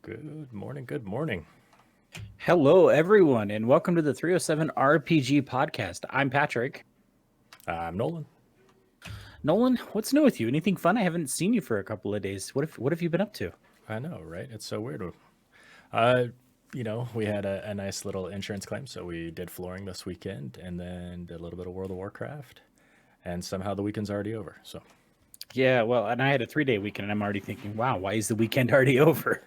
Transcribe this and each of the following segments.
Good morning. Good morning. Hello, everyone, and welcome to the 307 RPG podcast. I'm Patrick. I'm Nolan. Nolan, what's new with you? Anything fun? I haven't seen you for a couple of days. What have you been up to? I know, right? It's so weird. Uh, we had a nice little insurance claim, so we did flooring this weekend, and then did a little bit of World of Warcraft, and somehow the weekend's already over. So, Yeah, well, and I had a 3-day weekend, and I'm already thinking, wow, why is the weekend already over?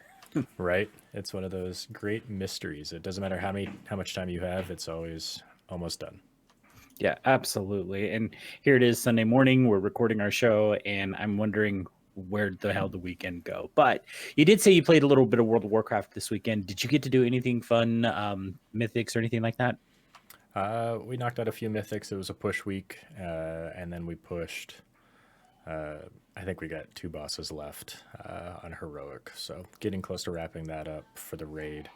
right? It's one of those great mysteries. It doesn't matter how much time you have; it's always almost done. Yeah, absolutely. And here it is, Sunday morning. We're recording our show, and I'm wondering where the hell the weekend go. But you did say you played a little bit of World of Warcraft this weekend. Did you get to do anything fun, mythics or anything like that? We knocked out a few mythics. It was a push week, and then we pushed. I think we got 2 bosses left on heroic, so getting close to wrapping that up for the raid.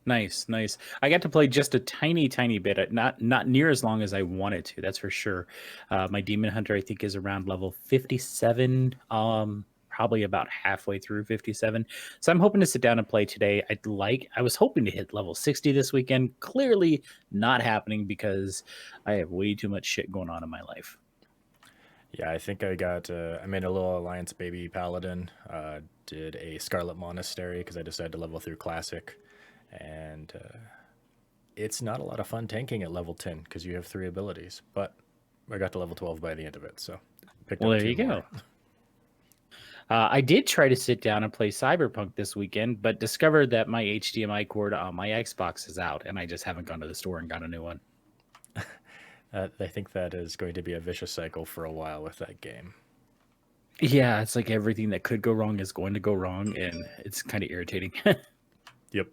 Nice, nice. I got to play just a tiny bit, not near as long as I wanted to. That's for sure. My Demon Hunter, I think, is around level 57. Probably about halfway through 57. So I'm hoping to sit down and play today. I was hoping to hit level 60 this weekend. Clearly not happening because I have way too much shit going on in my life. Yeah, I think I made a little Alliance Baby Paladin, did a Scarlet Monastery because I decided to level through Classic. And it's not a lot of fun tanking at level 10 because you have 3 abilities. But I got to level 12 by the end of it, so picked Well, up there 2 you more. go. I did try to sit down and play Cyberpunk this weekend, but discovered that my HDMI cord on my Xbox is out, and I just haven't gone to the store and got a new one. I think that is going to be a vicious cycle for a while with that game. Yeah, it's like everything that could go wrong is going to go wrong, and it's kind of irritating. Yep.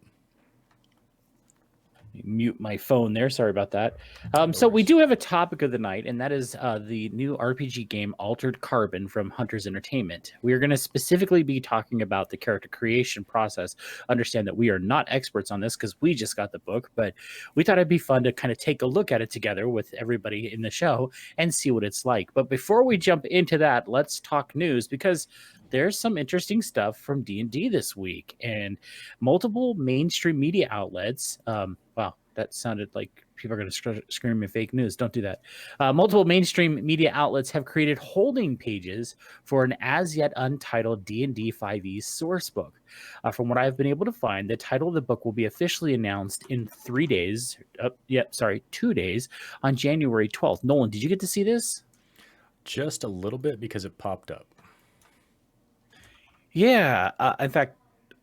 Mute my phone there. Sorry about that. No So we worries. do have a topic of the night, and that is the new RPG game Altered Carbon from Hunters Entertainment. We are going to specifically be talking about the character creation process. Understand that we are not experts on this because we just got the book, but we thought it'd be fun to kind of take a look at it together with everybody in the show and see what it's like. But before we jump into that, let's talk news because there's some interesting stuff from D&D this week, and multiple mainstream media outlets. Wow, that sounded like people are going to scream at fake news. Don't do that. Multiple mainstream media outlets have created holding pages for an as yet untitled D&D 5e source book. From what I've been able to find, the title of the book will be officially announced in 3 days. 2 days on January 12th. Nolan, did you get to see this? Just a little bit because it popped up. Yeah. In fact,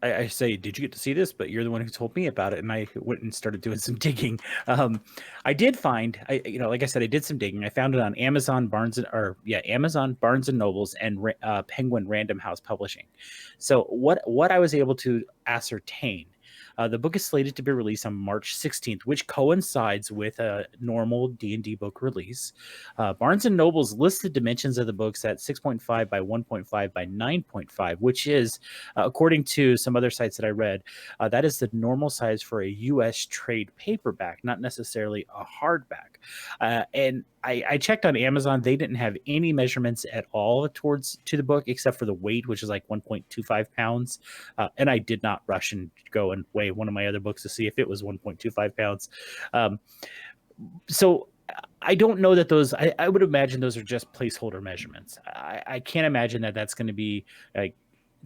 I say, did you get to see this? But you're the one who told me about it, and I went and started doing some digging. I did find, like I said, I did some digging. I found it on Amazon, Amazon, Barnes and Nobles, and Penguin Random House Publishing. So what I was able to ascertain. The book is slated to be released on March 16th, which coincides with a normal D&D book release. Barnes & Noble's listed dimensions of the books at 6.5 by 1.5 by 9.5, which is, according to some other sites that I read, that is the normal size for a U.S. trade paperback, not necessarily a hardback. And I checked on Amazon. They didn't have any measurements at all to the book except for the weight, which is like 1.25 pounds. And I did not rush and go and weigh one of my other books to see if it was 1.25 pounds. So I don't know that those, I would imagine those are just placeholder measurements. I can't imagine that that's going to be like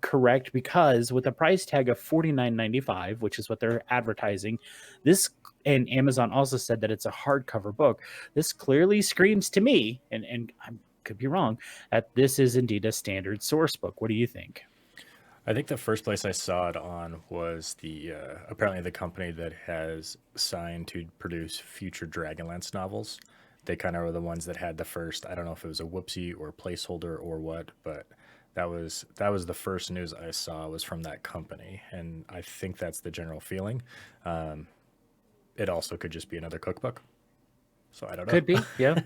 correct, because with a price tag of $49.95, which is what they're advertising, this, and Amazon also said that it's a hardcover book. This clearly screams to me, and I could be wrong, that this is indeed a standard source book. What do you think? I think the first place I saw it on was the apparently the company that has signed to produce future Dragonlance novels. They kind of were the ones that had the first. I don't know if it was a whoopsie or placeholder or what, but that was the first news I saw was from that company, and I think that's the general feeling. It also could just be another cookbook, so I don't know. Could be, yeah.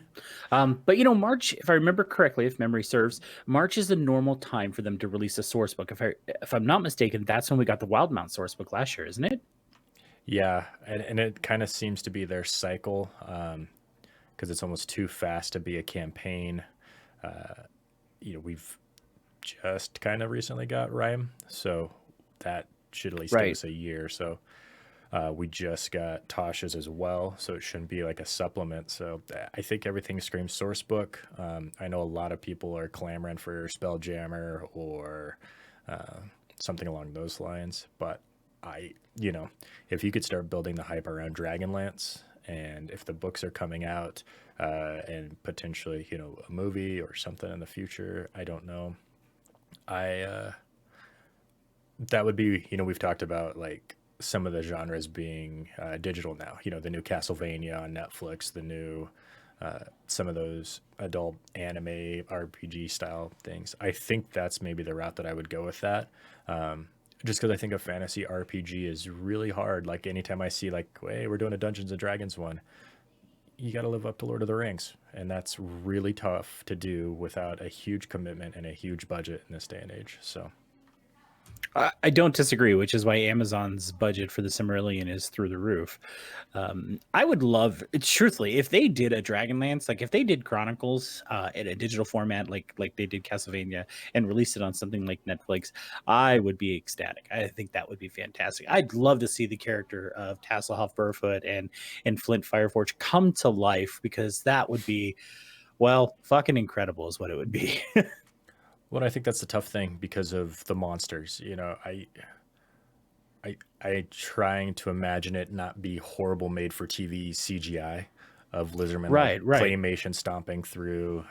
But March, if I remember correctly, if memory serves, March is the normal time for them to release a source book. If I'm not mistaken, that's when we got the Wildmount source book last year, isn't it? Yeah, and it kind of seems to be their cycle because it's almost too fast to be a campaign. We've just kind of recently got Rhyme, so that should at least give Right. us a year. So we just got Tasha's as well, so it shouldn't be like a supplement. So I think everything screams source book. I know a lot of people are clamoring for Spelljammer or uh, something along those lines, but if you could start building the hype around Dragonlance, and if the books are coming out, and potentially, a movie or something in the future, I don't know. I That would be, we've talked about like some of the genres being digital now. The new Castlevania on Netflix, the new some of those adult anime RPG style things. I think that's maybe the route that I would go with that. Just because I think a fantasy RPG is really hard. Like anytime I see like, hey, we're doing a Dungeons and Dragons one, you got to live up to Lord of the Rings, and that's really tough to do without a huge commitment and a huge budget in this day and age. So I don't disagree, which is why Amazon's budget for the Silmarillion is through the roof. I would love, truthfully, if they did a Dragonlance, like if they did Chronicles in a digital format, like they did Castlevania, and released it on something like Netflix, I would be ecstatic. I think that would be fantastic. I'd love to see the character of Tasselhoff Burfoot and Flint Fireforge come to life, because that would be, well, fucking incredible is what it would be. Well, I think that's the tough thing because of the monsters. I trying to imagine it not be horrible made for TV CGI of Lizardman like Right. claymation stomping through,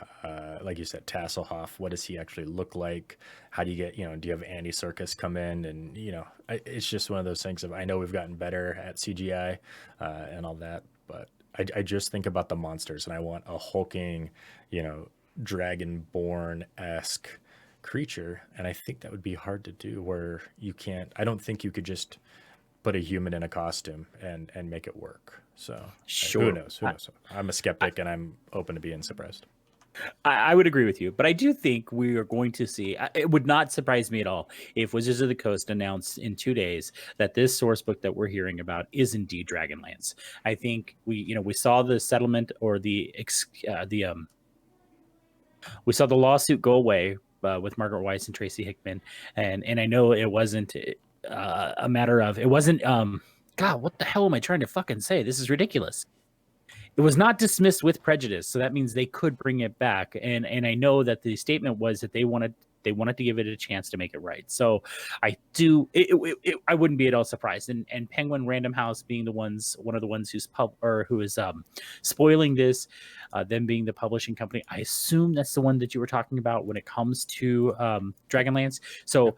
like you said, Tasselhoff. What does he actually look like? How do you get, do you have Andy Serkis come in? And, it's just one of those things of, I know we've gotten better at CGI and all that, but I just think about the monsters, and I want a hulking, dragonborn-esque creature, and I think that would be hard to do where I don't think you could just put a human in a costume and make it work. So who Sure. knows? I'm a skeptic, and I'm open to being surprised. I would agree with you, but I do think we are going to see. It would not surprise me at all if Wizards of the Coast announced in 2 days that this source book that we're hearing about is indeed Dragonlance. I think we saw the settlement, or we saw the lawsuit go away with Margaret Weiss and Tracy Hickman, and I know it wasn't a matter of, it wasn't God, what the hell am I trying to fucking say? This is ridiculous. It was not dismissed with prejudice, so that means they could bring it back. And I know that the statement was that they wanted to give it a chance to make it right. So I do. I wouldn't be at all surprised. And Penguin Random House being one of the ones who is spoiling this, them being the publishing company. I assume that's the one that you were talking about when it comes to Dragonlance. So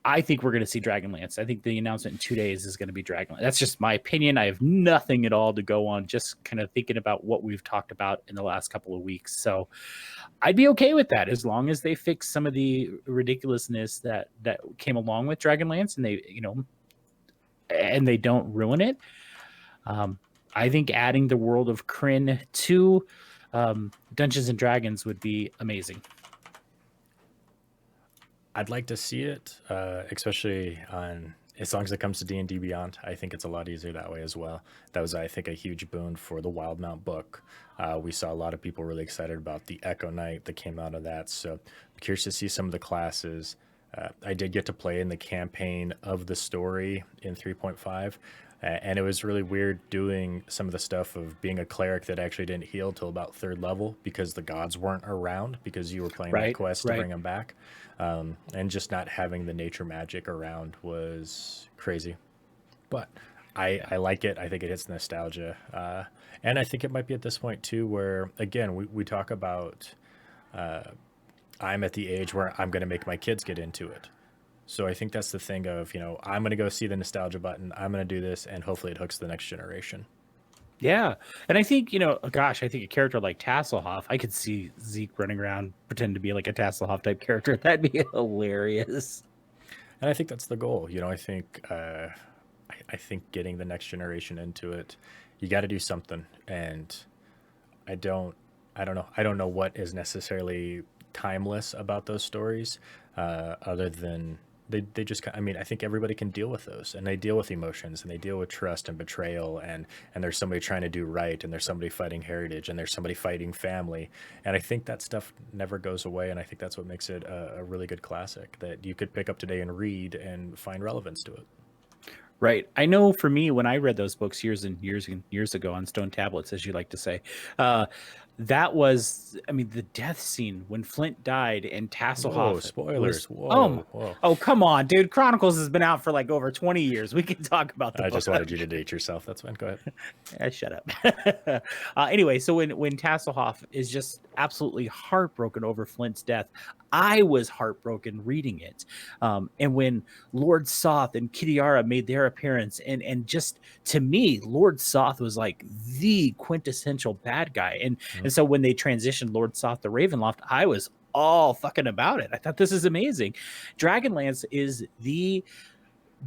I think we're going to see Dragonlance. I think the announcement in 2 days is going to be Dragonlance. That's just my opinion. I have nothing at all to go on, just kind of thinking about what we've talked about in the last couple of weeks. So I'd be okay with that, as long as they fix some of the ridiculousness that came along with Dragonlance, and they don't ruin it. I think adding the world of Kryn to Dungeons and Dragons would be amazing. I'd like to see it, especially as long as it comes to D&D Beyond. I think it's a lot easier that way as well. That was, I think, a huge boon for the Wildmount book. We saw a lot of people really excited about the Echo Knight that came out of that. So I'm curious to see some of the classes. I did get to play in the campaign of the story in 3.5. And it was really weird doing some of the stuff of being a cleric that actually didn't heal till about 3rd level because the gods weren't around, because you were playing that quest to bring them back. And just not having the nature magic around was crazy. But I like it. I think it hits nostalgia. And I think it might be at this point too where, again, we talk about I'm at the age where I'm going to make my kids get into it. So I think that's the thing of, I'm going to go see the nostalgia button. I'm going to do this, and hopefully it hooks the next generation. Yeah. And I think, I think a character like Tasselhoff, I could see Zeke running around, pretend to be like a Tasselhoff type character. That'd be hilarious. And I think that's the goal. I think I think getting the next generation into it, you got to do something. And I don't know. I don't know what is necessarily timeless about those stories, other than they just, I mean, I think everybody can deal with those, and they deal with emotions, and they deal with trust and betrayal, and there's somebody trying to do right, and there's somebody fighting heritage, and there's somebody fighting family, and I think that stuff never goes away, and I think that's what makes it a really good classic that you could pick up today and read and find relevance to it. Right. I know for me, when I read those books years and years ago on stone tablets, as you like to say, uh, that was, I mean, the death scene when Flint died and Whoa, Tasselhoff was, spoilers! oh, Whoa! oh, come on, dude. Chronicles has been out for like over 20 years. We can talk about the I just book. wanted you to date yourself. That's fine. Go ahead. Shut up. Anyway, so when Tasselhoff is just absolutely heartbroken over Flint's death, I was heartbroken reading it. And when Lord Soth and Kitiara made their appearance, and just to me, Lord Soth was like the quintessential bad guy. And so when they transitioned Lord Soth to Ravenloft, I was all fucking about it. I thought this is amazing. Dragonlance is the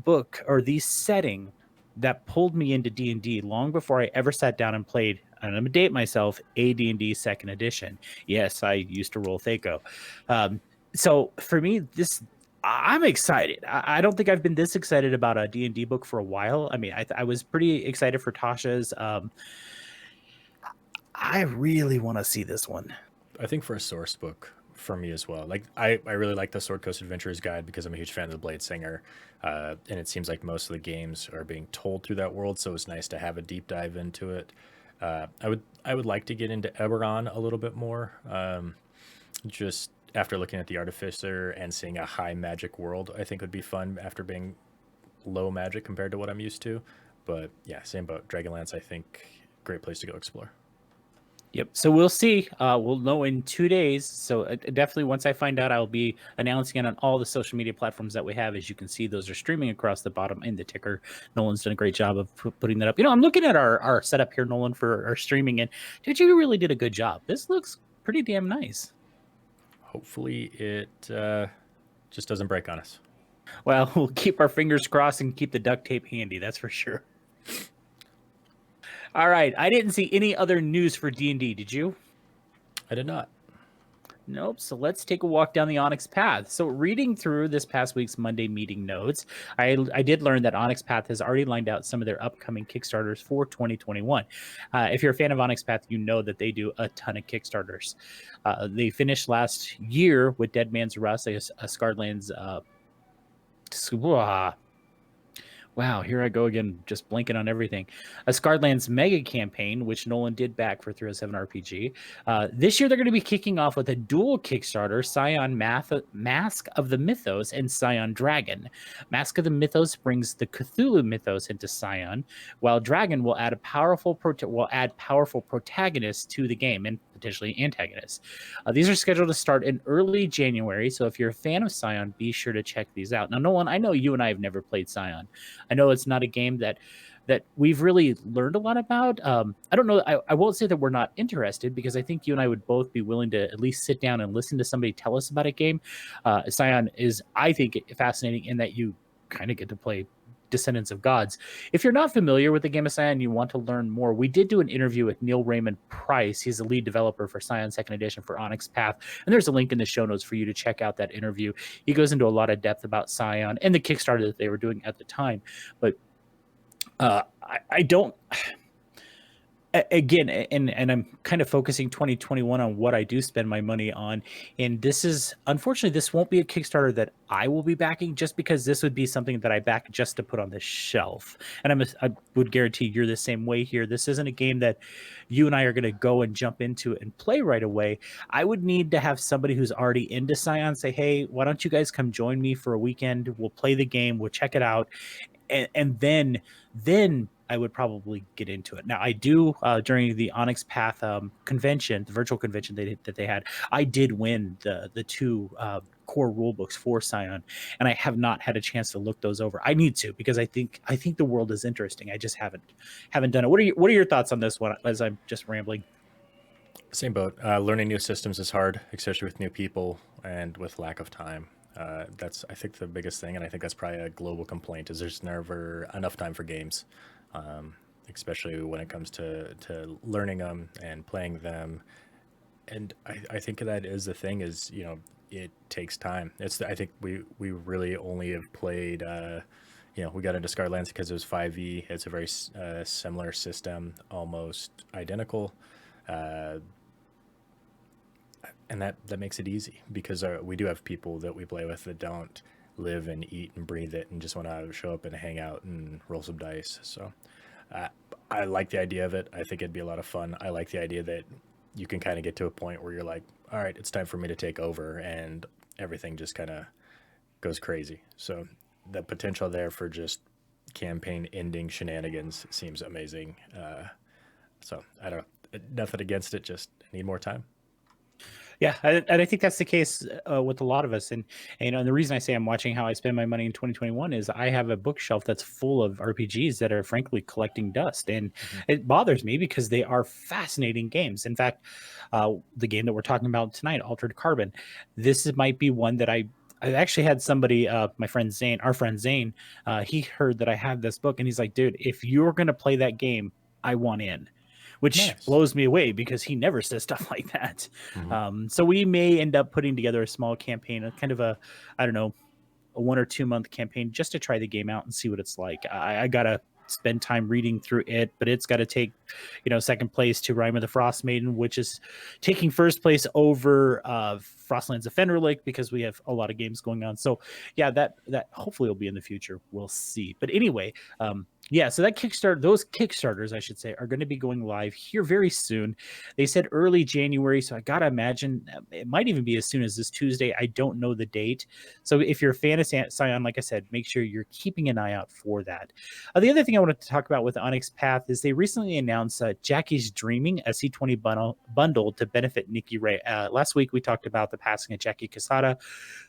book or the setting that pulled me into D&D long before I ever sat down and played, and I'm gonna date myself, a D&D second edition. Yes, I used to roll Thaco. So for me, I'm excited. I don't think I've been this excited about a D&D book for a while. I mean, I was pretty excited for Tasha's. I really want to see this one. I think for a source book for me as well. Like I really like the Sword Coast Adventurers guide because I'm a huge fan of the Blade Singer, and it seems like most of the games are being told through that world. So it's nice to have a deep dive into it. I would like to get into Eberron a little bit more. Just after looking at the Artificer and seeing a high magic world, I think would be fun after being low magic compared to what I'm used to. But yeah, same boat. Dragonlance, I think, great place to go explore. Yep. So we'll see. We'll know in 2 days. So definitely, once I find out, I'll be announcing it on all the social media platforms that we have. As you can see, those are streaming across the bottom in the ticker. Nolan's done a great job of putting that up. I'm looking at our setup here, Nolan, for our streaming, and dude, you really did a good job. This looks pretty damn nice. Hopefully, it just doesn't break on us. Well, we'll keep our fingers crossed and keep the duct tape handy. That's for sure. All right. I didn't see any other news for D&D. Did you? I did not. Nope. So let's take a walk down the Onyx Path. So reading through this past week's Monday meeting notes, I did learn that Onyx Path has already lined out some of their upcoming Kickstarters for 2021. If you're a fan of Onyx Path, you know that they do a ton of Kickstarters. They finished last year with Dead Man's Rust, a Scarlands. Wow, here I go again, just blanking on everything. A Scarlands mega campaign, which Nolan did back for 307 RPG. This year, they're going to be kicking off with a dual Kickstarter, Scion Mask of the Mythos and Scion Dragon. Mask of the Mythos brings the Cthulhu mythos into Scion, while Dragon will add powerful protagonists to the game and potentially antagonists. These are scheduled to start in early January, so if you're a fan of Scion, be sure to check these out. Now, Nolan, I know you and I have never played Scion. I know it's not a game that we've really learned a lot about. I don't know. I won't say that we're not interested because I think you and I would both be willing to at least sit down and listen to somebody tell us about a game. Scion is, I think, fascinating in that you kind of get to play Descendants of Gods. If you're not familiar with the game of Scion and you want to learn more, we did do an interview with Neil Raymond Price. He's the lead developer for Scion Second Edition for Onyx Path, and there's a link in the show notes for you to check out that interview. He goes into a lot of depth about Scion and the Kickstarter that they were doing at the time. But I don't. Again, and I'm kind of focusing 2021 on what I do spend my money on, and this is, unfortunately, this won't be a Kickstarter that I will be backing, just because this would be something that I back just to put on the shelf. And I would guarantee you're the same way here. This isn't a game that you and I are going to go and jump into and play right away. I would need to have somebody who's already into Scion say, hey, why don't you guys come join me for a weekend? We'll play the game, we'll check it out, and then I would probably get into it. Now, I do during the Onyx Path convention, the virtual convention that they had, I did win the two core rule books for Scion, and I have not had a chance to look those over. I need to, because I think the world is interesting. I just haven't done it. What are your thoughts on this one? As I'm just rambling. Same boat. Learning new systems is hard, especially with new people and with lack of time. That's, I think, the biggest thing, and I think that's probably a global complaint, is there's never enough time for games, especially when it comes to learning them and playing them. And I think that is the thing is, it takes time. I think we really only have played. We got into Scarlands because it was 5e. It's a very similar system, almost identical, and that makes it easy because we do have people that we play with that don't live and eat and breathe it and just want to show up and hang out and roll some dice. So I like the idea of it. I think it'd be a lot of fun. I like the idea that you can kind of get to a point where you're like, all right, it's time for me to take over, and everything just kind of goes crazy. So the potential there for just campaign ending shenanigans seems amazing. So I don't nothing against it, just need more time. Yeah, and I think that's the case with a lot of us. And and the reason I say I'm watching how I spend my money in 2021 is I have a bookshelf that's full of RPGs that are frankly collecting dust, and it bothers me because they are fascinating games. In fact, the game that we're talking about tonight, Altered Carbon, might be one that I actually had somebody, my friend Zane, our friend Zane, he heard that I had this book, and he's like, dude, if you're going to play that game, I want in, which Nice. blows me away because he never says stuff like that. Mm-hmm. So we may end up putting together a small campaign, a kind of I don't know, a 1 or 2 month campaign just to try the game out and see what it's like. I gotta spend time reading through it, but it's got to take, second place to Rime of the Frost Maiden, which is taking first place over Frostlands of Fenrir because we have a lot of games going on. So yeah, that hopefully will be in the future. We'll see. But anyway, yeah, so those Kickstarters, I should say, are going to be going live here very soon. They said early January, so I got to imagine it might even be as soon as this Tuesday. I don't know the date. So if you're a fan of Scion, like I said, make sure you're keeping an eye out for that. The other thing I wanted to talk about with Onyx Path is they recently announced Jackie's Dreaming, a C20 bundle to benefit Nikki Ray. Last week, we talked about the passing of Jackie Casada,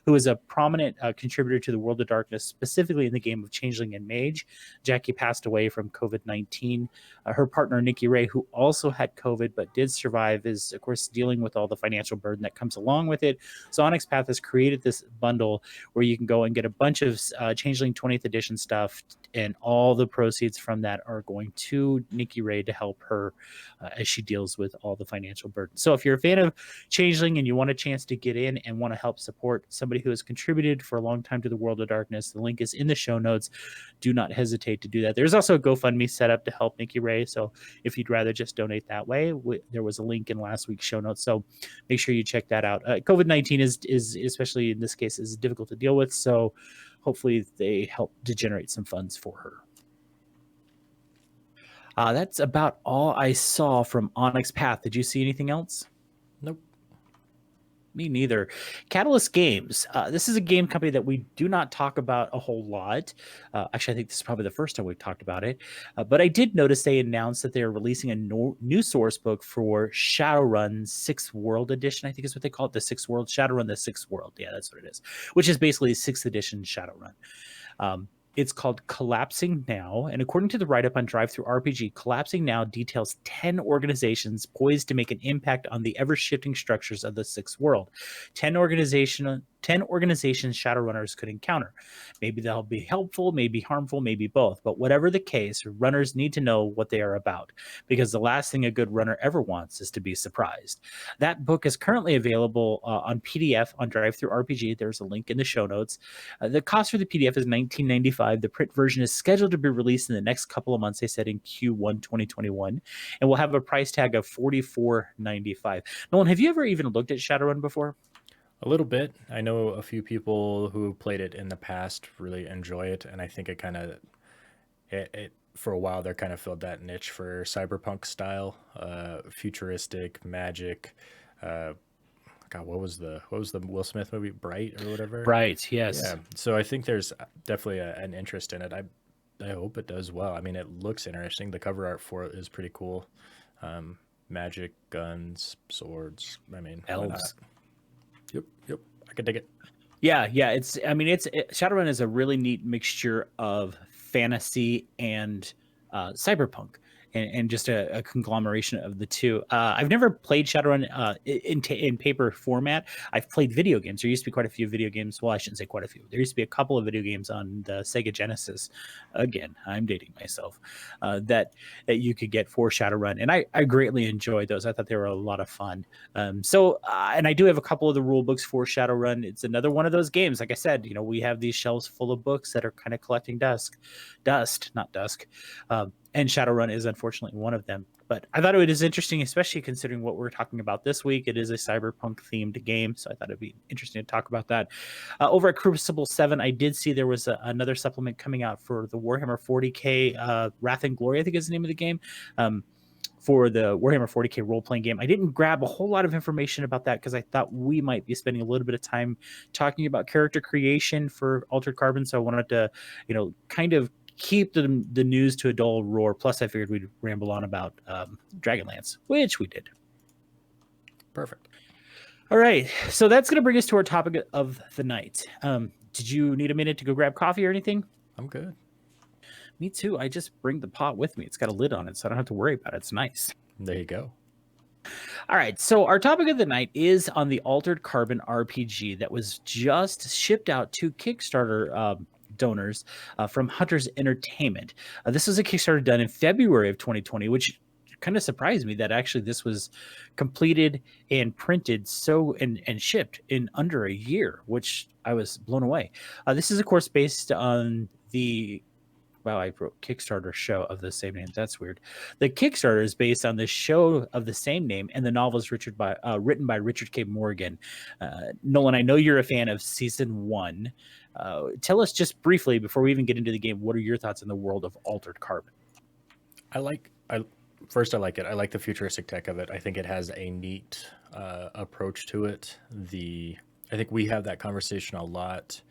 who is a prominent contributor to the World of Darkness, specifically in the game of Changeling and Mage. Jackie passed away from COVID-19. Her partner, Nikki Ray, who also had COVID but did survive, is, of course, dealing with all the financial burden that comes along with it. So Onyx Path has created this bundle where you can go and get a bunch of Changeling 20th edition stuff, and all the proceeds from that are going to Nikki Ray to help her as she deals with all the financial burden. So if you're a fan of Changeling and you want a chance to get in and want to help support somebody who has contributed for a long time to the World of Darkness, the link is in the show notes. Do not hesitate to do that. There's also a GoFundMe set up to help Nikki Ray. So if you'd rather just donate that way, there was a link in last week's show notes. So make sure you check that out. COVID-19 is, especially in this case, is difficult to deal with. So hopefully they help to generate some funds for her. That's about all I saw from Onyx Path. Did you see anything else? Nope. Me neither. Catalyst Games. This is a game company that we do not talk about a whole lot. Actually, I think this is probably the first time we've talked about it. But I did notice they announced that they are releasing a new source book for Shadowrun 6th World Edition. I think is what they call it, the 6th World. Shadowrun the 6th World. Yeah, that's what it is. Which is basically a 6th edition Shadowrun. It's called Collapsing Now, and according to the write-up on DriveThruRPG, Collapsing Now details 10 organizations poised to make an impact on the ever-shifting structures of the 6th world. 10 organizations Shadowrunners could encounter. Maybe they'll be helpful, maybe harmful, maybe both. But whatever the case, runners need to know what they are about, because the last thing a good runner ever wants is to be surprised. That book is currently available on PDF on DriveThruRPG. There's a link in the show notes. The cost for the PDF is $19.95. The print version is scheduled to be released in the next couple of months, they said in Q1 2021, and will have a price tag of $44.95. Nolan, have you ever even looked at Shadowrun before? A little bit. I know a few people who played it in the past really enjoy it, and I think it kind of it for a while there kind of filled that niche for cyberpunk style, futuristic magic. God, what was the Will Smith movie, Bright or whatever? Right. Yes. Yeah. So I think there's definitely an interest in it. I hope it does well. I mean, it looks interesting. The cover art for it is pretty cool. Magic, guns, swords. I mean, elves. Yep. I could dig it. Yeah. Shadowrun is a really neat mixture of fantasy and cyberpunk. and just a conglomeration of the two. I've never played Shadowrun in paper format. I've played video games. There used to be quite a few video games. Well, I shouldn't say quite a few. There used to be a couple of video games on the Sega Genesis. Again, I'm dating myself. That you could get for Shadowrun, and I greatly enjoyed those. I thought they were a lot of fun. And I do have a couple of the rule books for Shadowrun. It's another one of those games. Like I said, we have these shelves full of books that are kind of collecting dust, not dusk. And Shadowrun is unfortunately one of them. But I thought it was interesting, especially considering what we're talking about this week. It is a cyberpunk themed game, so I thought it'd be interesting to talk about that. Over at Crucible 7, I did see there was another supplement coming out for the Warhammer 40k Wrath and Glory, I think is the name of the game. For the Warhammer 40k role-playing game. I didn't grab a whole lot of information about that because I thought we might be spending a little bit of time talking about character creation for Altered Carbon. So I wanted to, kind of keep the news to a dull roar. Plus, I figured we'd ramble on about Dragonlance, which we did. Perfect. All right. So that's going to bring us to our topic of the night. Did you need a minute to go grab coffee or anything? I'm good. Me too. I just bring the pot with me. It's got a lid on it, so I don't have to worry about it. It's nice. There you go. All right. So our topic of the night is on the Altered Carbon RPG that was just shipped out to Kickstarter donors from Hunters Entertainment. This was a Kickstarter done in February of 2020, which kind of surprised me that actually this was completed and printed and shipped in under a year, which I was blown away. This is, of course, based on the I wrote Kickstarter show of the same name. That's weird. The Kickstarter is based on the show of the same name, and the novel is written by Richard K. Morgan. Nolan, I know you're a fan of season 1. Tell us just briefly, before we even get into the game, what are your thoughts on the world of Altered Carbon? I like it. I like the futuristic tech of it. I think it has a neat approach to it. I think we have that conversation a lot.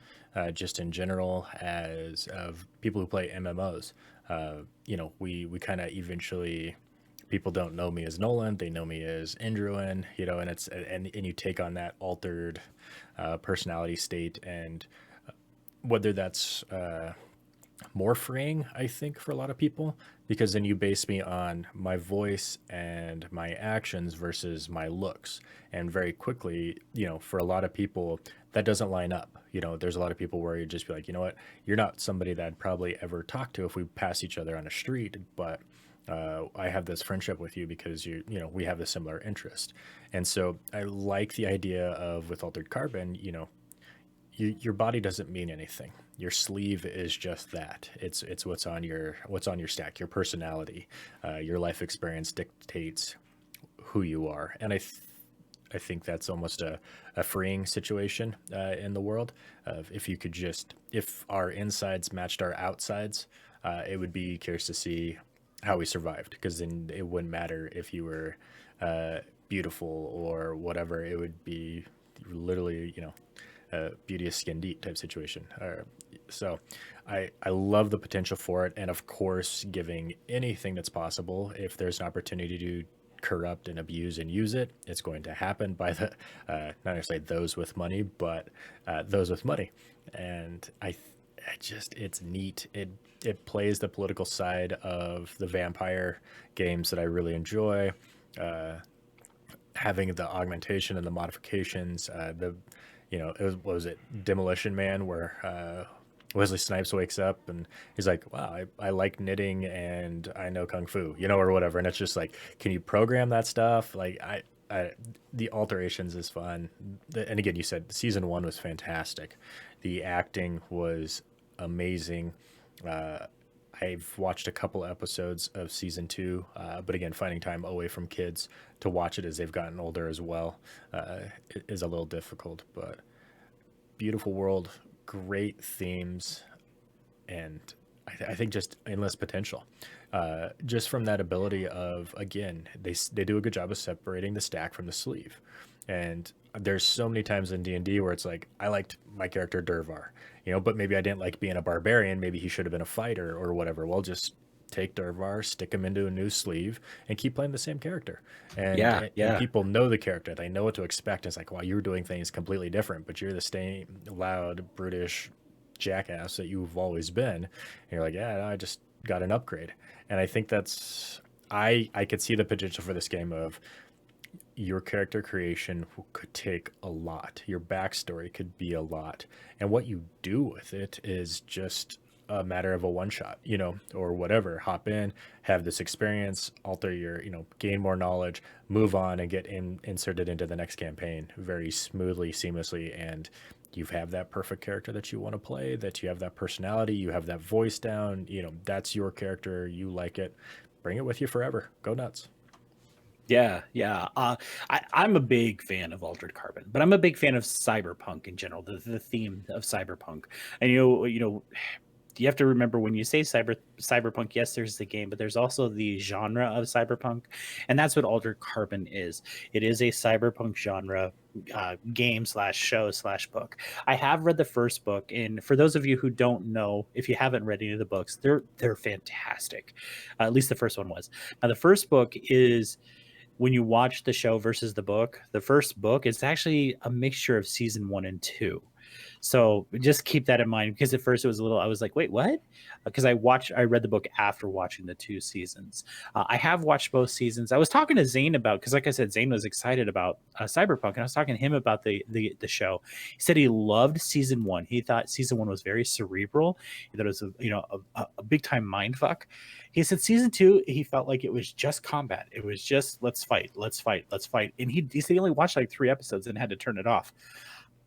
Just in general, as of people who play MMOs, we kind of eventually, people don't know me as Nolan, they know me as Indruin, and you take on that altered personality state, and whether that's more freeing, I think, for a lot of people, because then you base me on my voice and my actions versus my looks, and very quickly, for a lot of people, that doesn't line up. There's a lot of people where you just be like, you know what, you're not somebody that I'd probably ever talk to if we pass each other on a street, but I have this friendship with you because we have a similar interest. And so I like the idea of, with Altered Carbon, your body doesn't mean anything. Your sleeve is just that. It's what's on your stack. Your personality, your life experience dictates who you are. And I think that's almost a freeing situation in the world. If our insides matched our outsides, it would be curious to see how we survived, because then it wouldn't matter if you were beautiful or whatever. It would be literally, beauty is skin deep type situation. So I love the potential for it. And of course, giving anything that's possible, if there's an opportunity to corrupt and abuse and use it, it's going to happen by the not necessarily those with money, but those with money. And it's neat. It plays the political side of the vampire games that I really enjoy. Having the augmentation and the modifications, what was it, Demolition Man, where Wesley Snipes wakes up and he's like, wow, I like knitting and I know Kung Fu, or whatever. And it's just like, can you program that stuff? Like the alterations is fun. And again, you said season 1 was fantastic. The acting was amazing. I've watched a couple episodes of season 2, but again, finding time away from kids to watch it as they've gotten older as well is a little difficult, but beautiful world, great themes, and I think just endless potential. Just from that ability of, again, they do a good job of separating the stack from the sleeve. And there's so many times in D&D where it's like, I liked my character Durvar, but maybe I didn't like being a barbarian. Maybe he should have been a fighter or whatever. Well, just take Durvar, stick him into a new sleeve, and keep playing the same character. And people know the character. They know what to expect. It's like, wow, you're doing things completely different, but you're the same loud, brutish jackass that you've always been. And you're like, yeah, I just got an upgrade. And I think that's I could see the potential for this game of your character creation could take a lot. Your backstory could be a lot. And what you do with it is just a matter of a one shot, or whatever. Hop in, have this experience, alter your, gain more knowledge, move on, and get inserted into the next campaign very smoothly, seamlessly. And you have that perfect character that you want to play, that you have that personality, you have that voice down, that's your character. You like it. Bring it with you forever. Go nuts. Yeah, yeah. I'm a big fan of Altered Carbon, but I'm a big fan of cyberpunk in general, the theme of cyberpunk. And you have to remember when you say cyberpunk, yes, there's the game, but there's also the genre of cyberpunk, and that's what Altered Carbon is. It is a cyberpunk genre game slash show slash book. I have read the first book, and for those of you who don't know, if you haven't read any of the books, they're fantastic. At least the first one was. Now the first book is, when you watch the show versus the book, the first book is actually a mixture of season 1 and 2. So just keep that in mind, because at first I was like, wait, what? Because I read the book after watching the 2 seasons. I have watched both seasons. I was talking to Zane about, because like I said, Zane was excited about Cyberpunk, and I was talking to him about the show. He said he loved season 1. He thought season 1 was very cerebral. He thought it was a big time mind fuck. He said season 2, he felt like it was just combat. It was just let's fight, let's fight, let's fight. And he said he only watched like 3 episodes and had to turn it off.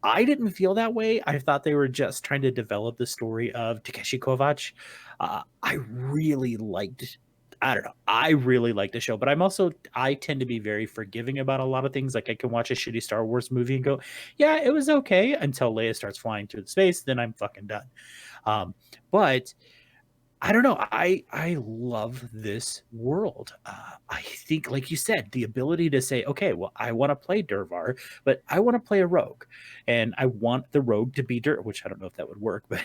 I didn't feel that way. I thought they were just trying to develop the story of Takeshi Kovacs. I really liked. I don't know. I really like the show, but I tend to be very forgiving about a lot of things. Like I can watch a shitty Star Wars movie and go, yeah, it was okay until Leia starts flying through the space. Then I'm fucking done. But I don't know. I love this world. I think, like you said, the ability to say, okay, well, I want to play Durvar, but I want to play a rogue, and I want the rogue to be which I don't know if that would work, but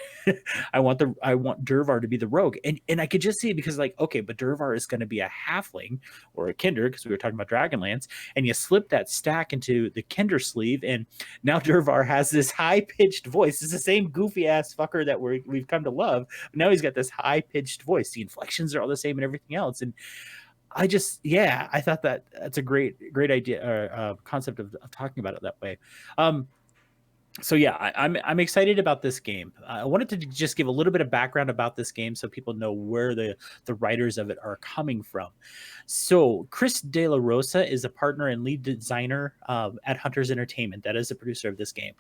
I want Durvar to be the rogue, and I could just see it because, like, okay, but Durvar is going to be a halfling or a Kinder, because we were talking about Dragonlance, and you slip that stack into the Kinder sleeve, and now Durvar has this high pitched voice. It's the same goofy ass fucker that we've come to love. But now he's got this high pitched voice. The inflections are all the same and everything else. And I thought that's a great idea, or concept of talking about it that way. So yeah, I'm excited about this game. I wanted to just give a little bit of background about this game so people know where the writers of it are coming from. So Chris De La Rosa is a partner and lead designer at Hunters Entertainment. That is the producer of this game.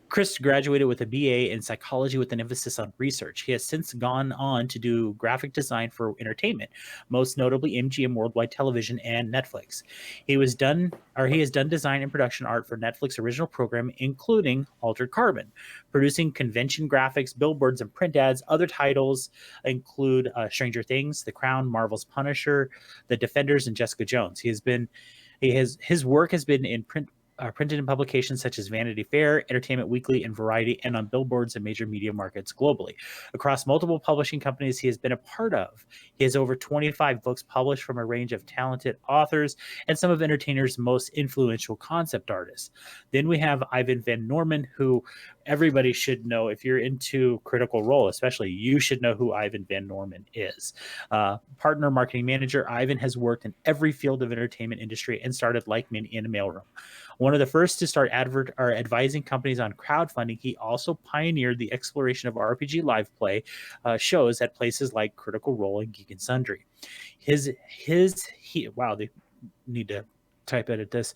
Chris graduated with a BA in psychology with an emphasis on research. He has since gone on to do graphic design for entertainment, most notably MGM Worldwide Television and Netflix. He has done design and production art for Netflix original programming, including Altered Carbon, producing convention graphics, billboards, and print ads. Other titles include Stranger Things, The Crown, Marvel's Punisher, The Defenders, and Jessica Jones. His work has been in printed in publications such as Vanity Fair, Entertainment Weekly, and Variety, and on billboards in major media markets globally. Across multiple publishing companies he has been a part of, he has over 25 books published from a range of talented authors and some of entertainers' most influential concept artists. Then we have Ivan Van Norman, who everybody should know. If you're into Critical Role, especially, you should know who Ivan Van Norman is. Partner marketing manager, Ivan has worked in every field of entertainment industry and started like many in a mailroom. One of the first to start advising companies on crowdfunding, he also pioneered the exploration of RPG live play shows at places like Critical Role and Geek and Sundry. They need to type edit this.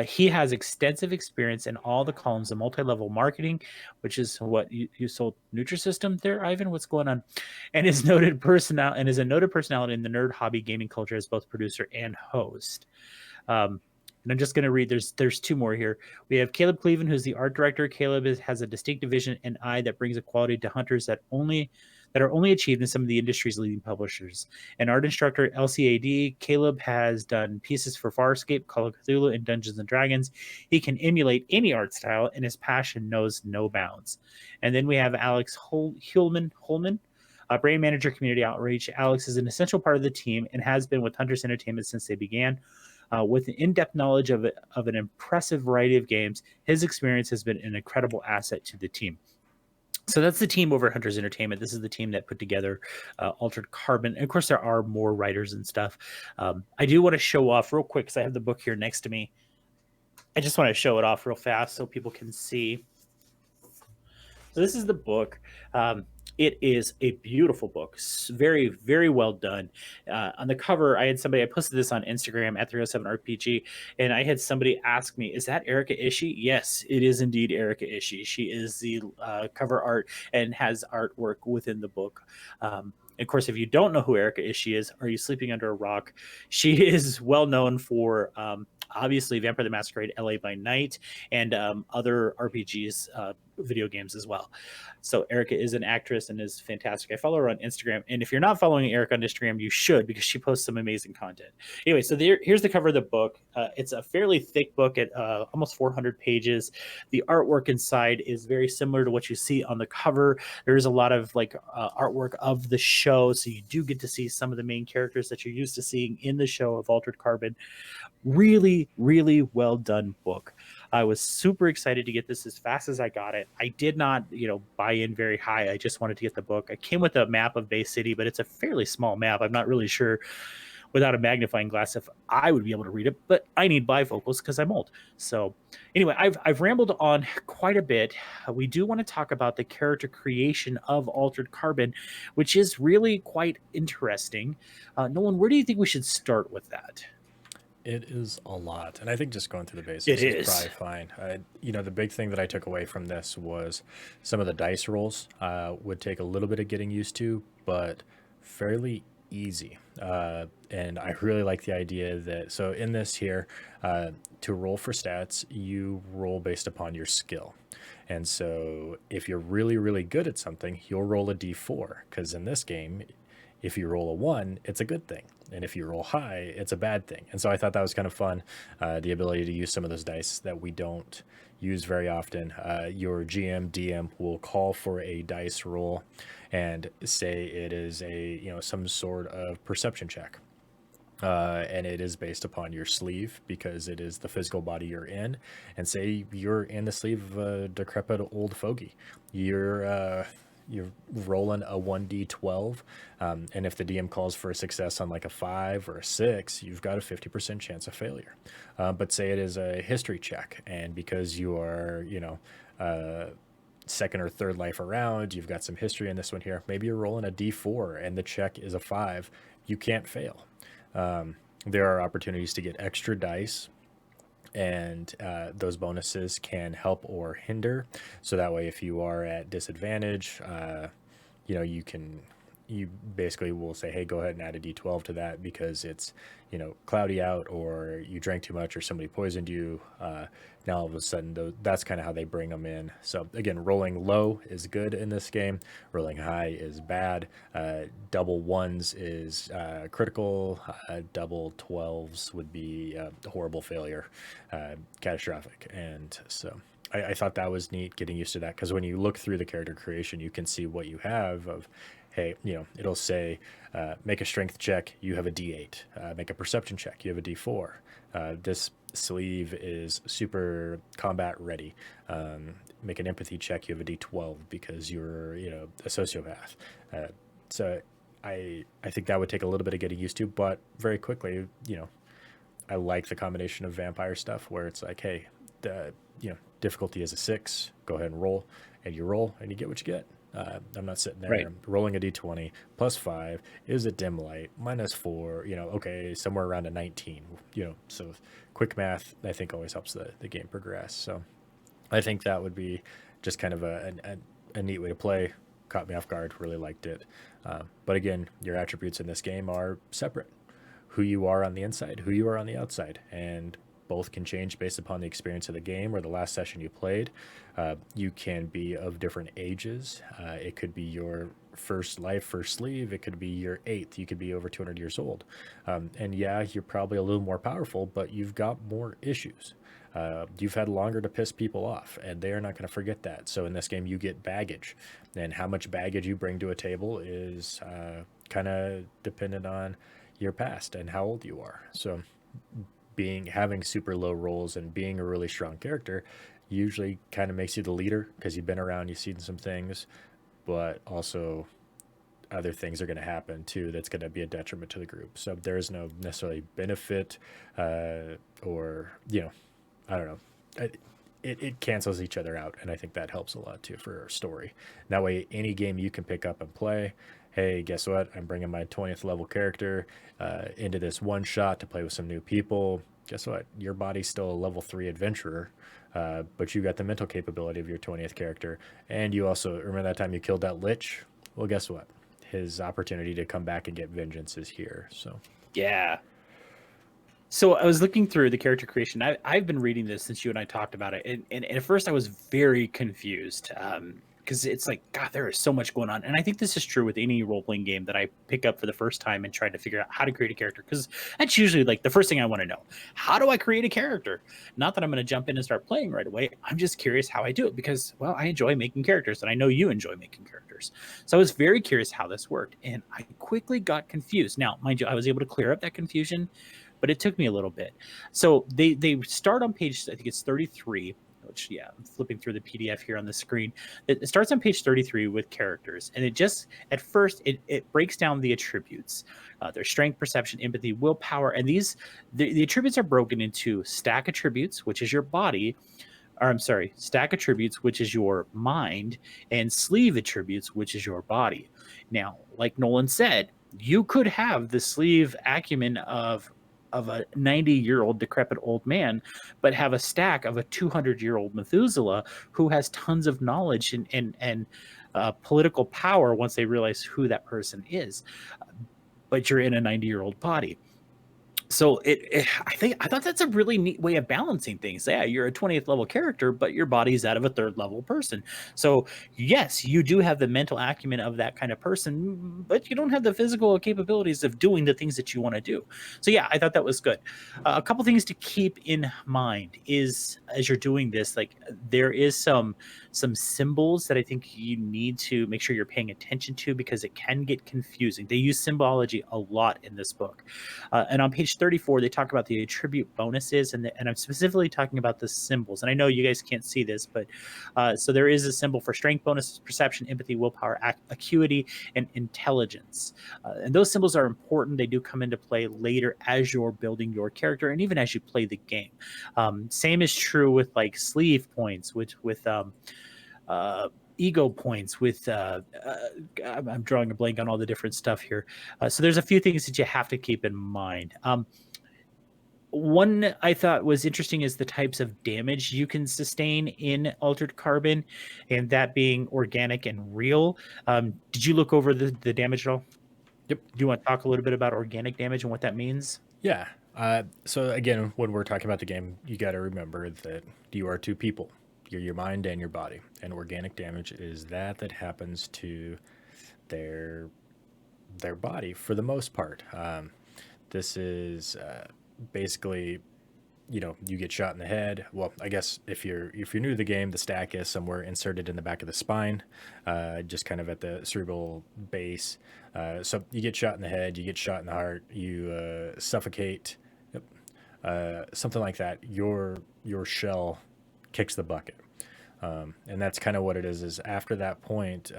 He has extensive experience in all the columns of multi-level marketing, which is what you sold Nutrisystem there, Ivan. What's going on? And is a noted personality in the nerd hobby gaming culture as both producer and host. And I'm just going to read. There's 2 more here. We have Caleb Cleven, who's the art director. Caleb has a distinct vision and eye that brings a quality to Hunters that are only achieved in some of the industry's leading publishers. An art instructor, LCAD, Caleb has done pieces for Farscape, Call of Cthulhu, and Dungeons and Dragons. He can emulate any art style, and his passion knows no bounds. And then we have Alex Hilman, brand manager, community outreach. Alex is an essential part of the team and has been with Hunters Entertainment since they began. With an in-depth knowledge of an impressive variety of games, his experience has been an incredible asset to the team. So that's the team over at Hunters Entertainment. This is the team that put together Altered Carbon. And of course, there are more writers and stuff. I do want to show off real quick because I have the book here next to me. I just want to show it off real fast so people can see. So this is the book. It is a beautiful book, very, very well done. On the cover, I posted this on Instagram at 307RPG, and I had somebody ask me, is that Erica Ishii? Yes, it is indeed Erica Ishii. She is the cover art and has artwork within the book. Of course, if you don't know who Erica Ishii is, are you sleeping under a rock? She is well known for obviously Vampire the Masquerade, LA by Night, and other RPGs, video games as well. So Erica is an actress and is fantastic. I follow her on Instagram, and if you're not following Erica on Instagram, you should, because she posts some amazing content. Anyway, so here's the cover of the book. It's a fairly thick book at almost 400 pages. The artwork inside is very similar to what you see on the cover. There is a lot of artwork of the show, so you do get to see some of the main characters that you're used to seeing in the show of Altered Carbon. Really, really well done book. I was super excited to get this as fast as I got it. I did not, buy in very high. I just wanted to get the book. I came with a map of Bay City, but it's a fairly small map. I'm not really sure without a magnifying glass if I would be able to read it, but I need bifocals because I'm old. So anyway, I've rambled on quite a bit. We do want to talk about the character creation of Altered Carbon, which is really quite interesting. Nolan, where do you think we should start with that? It is a lot, and I think just going through the basics is probably fine. The big thing that I took away from this was some of the dice rolls would take a little bit of getting used to, but fairly easy. And I really like the idea that, so in this here, to roll for stats, you roll based upon your skill. And so if you're really, really good at something, you'll roll a d4, because in this game, if you roll a 1, it's a good thing. And if you roll high, it's a bad thing. And so I thought that was kind of fun, the ability to use some of those dice that we don't use very often. Your GM, DM will call for a dice roll and say it is some sort of perception check. And it is based upon your sleeve because it is the physical body you're in. And say you're in the sleeve of a decrepit old fogey. You're rolling a 1d12, and if the DM calls for a success on like a 5 or a 6, you've got a 50% chance of failure. But say it is a history check, and because you are, second or third life around, you've got some history in this one here. Maybe you're rolling a d4 and the check is a 5. You can't fail. There are opportunities to get extra dice, and those bonuses can help or hinder. So that way, if you are at disadvantage, you basically will say, hey, go ahead and add a d12 to that because it's cloudy out, or you drank too much, or somebody poisoned you. Now all of a sudden, that's kind of how they bring them in. So again, rolling low is good in this game. Rolling high is bad. Double ones is critical. Double 12s would be a horrible failure, catastrophic. And so I thought that was neat, getting used to that, because when you look through the character creation, you can see what you have of, hey, it'll say, make a strength check, you have a D8. Make a perception check, you have a D4. This sleeve is super combat ready. Make an empathy check, you have a D12 because you're, a sociopath. So I think that would take a little bit of getting used to, but very quickly, I like the combination of vampire stuff where it's like, hey, difficulty is a 6, go ahead and roll, and you roll and you get what you get. I'm not sitting there. Right. Rolling a d20 plus 5 is a dim light, minus 4, okay, somewhere around a 19, so quick math, I think, always helps the game progress. So I think that would be just kind of a neat way to play. Caught me off guard, really liked it. But again, your attributes in this game are separate. Who you are on the inside, who you are on the outside, and both can change based upon the experience of the game or the last session you played. You can be of different ages. It could be your first life, first sleeve. It could be your 8th. You could be over 200 years old. And yeah, you're probably a little more powerful, but you've got more issues. You've had longer to piss people off, and they are not going to forget that. So in this game, you get baggage. And how much baggage you bring to a table is kind of dependent on your past and how old you are. So having super low rolls and being a really strong character usually kind of makes you the leader because you've been around, you've seen some things, but also other things are going to happen too that's going to be a detriment to the group. So there is no necessarily benefit, or, I don't know. It cancels each other out, and I think that helps a lot too for our story. That way, any game you can pick up and play. Hey, guess what? I'm bringing my 20th level character into this one shot to play with some new people. Guess what? Your body's still a level 3 adventurer, but you got the mental capability of your 20th character. And you also remember that time you killed that lich? Well, guess what? His opportunity to come back and get vengeance is here. So, Yeah. So I was looking through the character creation. I've been reading this since you and I talked about it. And at first I was very confused because it's like, God, there is so much going on. And I think this is true with any role-playing game that I pick up for the first time and try to figure out how to create a character. Because that's usually like the first thing I want to know. How do I create a character? Not that I'm going to jump in and start playing right away. I'm just curious how I do it because, well, I enjoy making characters and I know you enjoy making characters. So I was very curious how this worked. And I quickly got confused. Now, mind you, I was able to clear up that confusion, but it took me a little bit. So they start on page, I think it's 33, which, yeah, I'm flipping through the PDF here on the screen. It starts on page 33 with characters. And it just, at first, it breaks down the attributes. Their strength, perception, empathy, willpower. And the attributes are broken into stack attributes, which is your body. Or I'm sorry, stack attributes, which is your mind, and sleeve attributes, which is your body. Now, like Nolan said, you could have the sleeve acumen of a 90-year-old decrepit old man, but have a stack of a 200-year-old Methuselah who has tons of knowledge and political power once they realize who that person is. But you're in a 90-year-old body. So I thought that's a really neat way of balancing things. Yeah, you're a 20th level character, but your body's that of a 3rd level person. So yes, you do have the mental acumen of that kind of person, but you don't have the physical capabilities of doing the things that you want to do. So yeah, I thought that was good. A couple things to keep in mind is as you're doing this, like there is some symbols that I think you need to make sure you're paying attention to because it can get confusing. They use symbology a lot in this book. And on page 34, they talk about the attribute bonuses, and I'm specifically talking about the symbols. And I know you guys can't see this, but so there is a symbol for strength bonuses, perception, empathy, willpower, acuity, and intelligence. And those symbols are important. They do come into play later as you're building your character and even as you play the game. Same is true with like sleeve points, with ego points, with I'm drawing a blank on all the different stuff here. So there's a few things that you have to keep in mind. One I thought was interesting is the types of damage you can sustain in Altered Carbon, and that being organic and real. Did you look over the damage at all? Yep. Do you want to talk a little bit about organic damage and what that means? Yeah. So again, when we're talking about the game, you got to remember that you are two people. You're your mind and your body. And organic damage is that happens to their body for the most part. This is basically, you get shot in the head. Well, I guess if you're new to the game, the stack is somewhere inserted in the back of the spine, just kind of at the cerebral base. So you get shot in the head, you get shot in the heart, you suffocate, something like that. Your shell kicks the bucket. And that's kind of what it is after that point,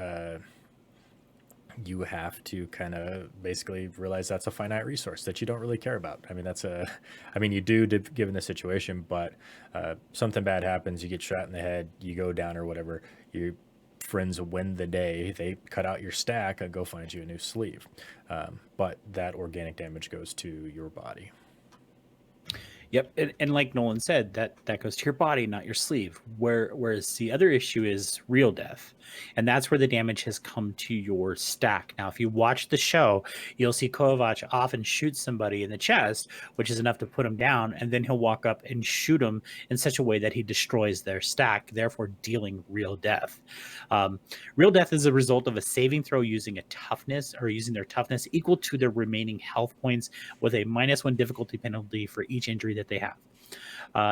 you have to kind of basically realize that's a finite resource that you don't really care about. I mean, you do given the situation, but something bad happens, you get shot in the head, you go down or whatever, your friends win the day, they cut out your stack and go find you a new sleeve. But that organic damage goes to your body. Yep, and like Nolan said, that goes to your body, not your sleeve. Whereas the other issue is real death, and that's where the damage has come to your stack. Now, if you watch the show, you'll see Kovac often shoot somebody in the chest, which is enough to put him down, and then he'll walk up and shoot him in such a way that he destroys their stack, therefore dealing real death. Real death is a result of a saving throw using their toughness equal to their remaining health points with a -1 difficulty penalty for each injury that they have.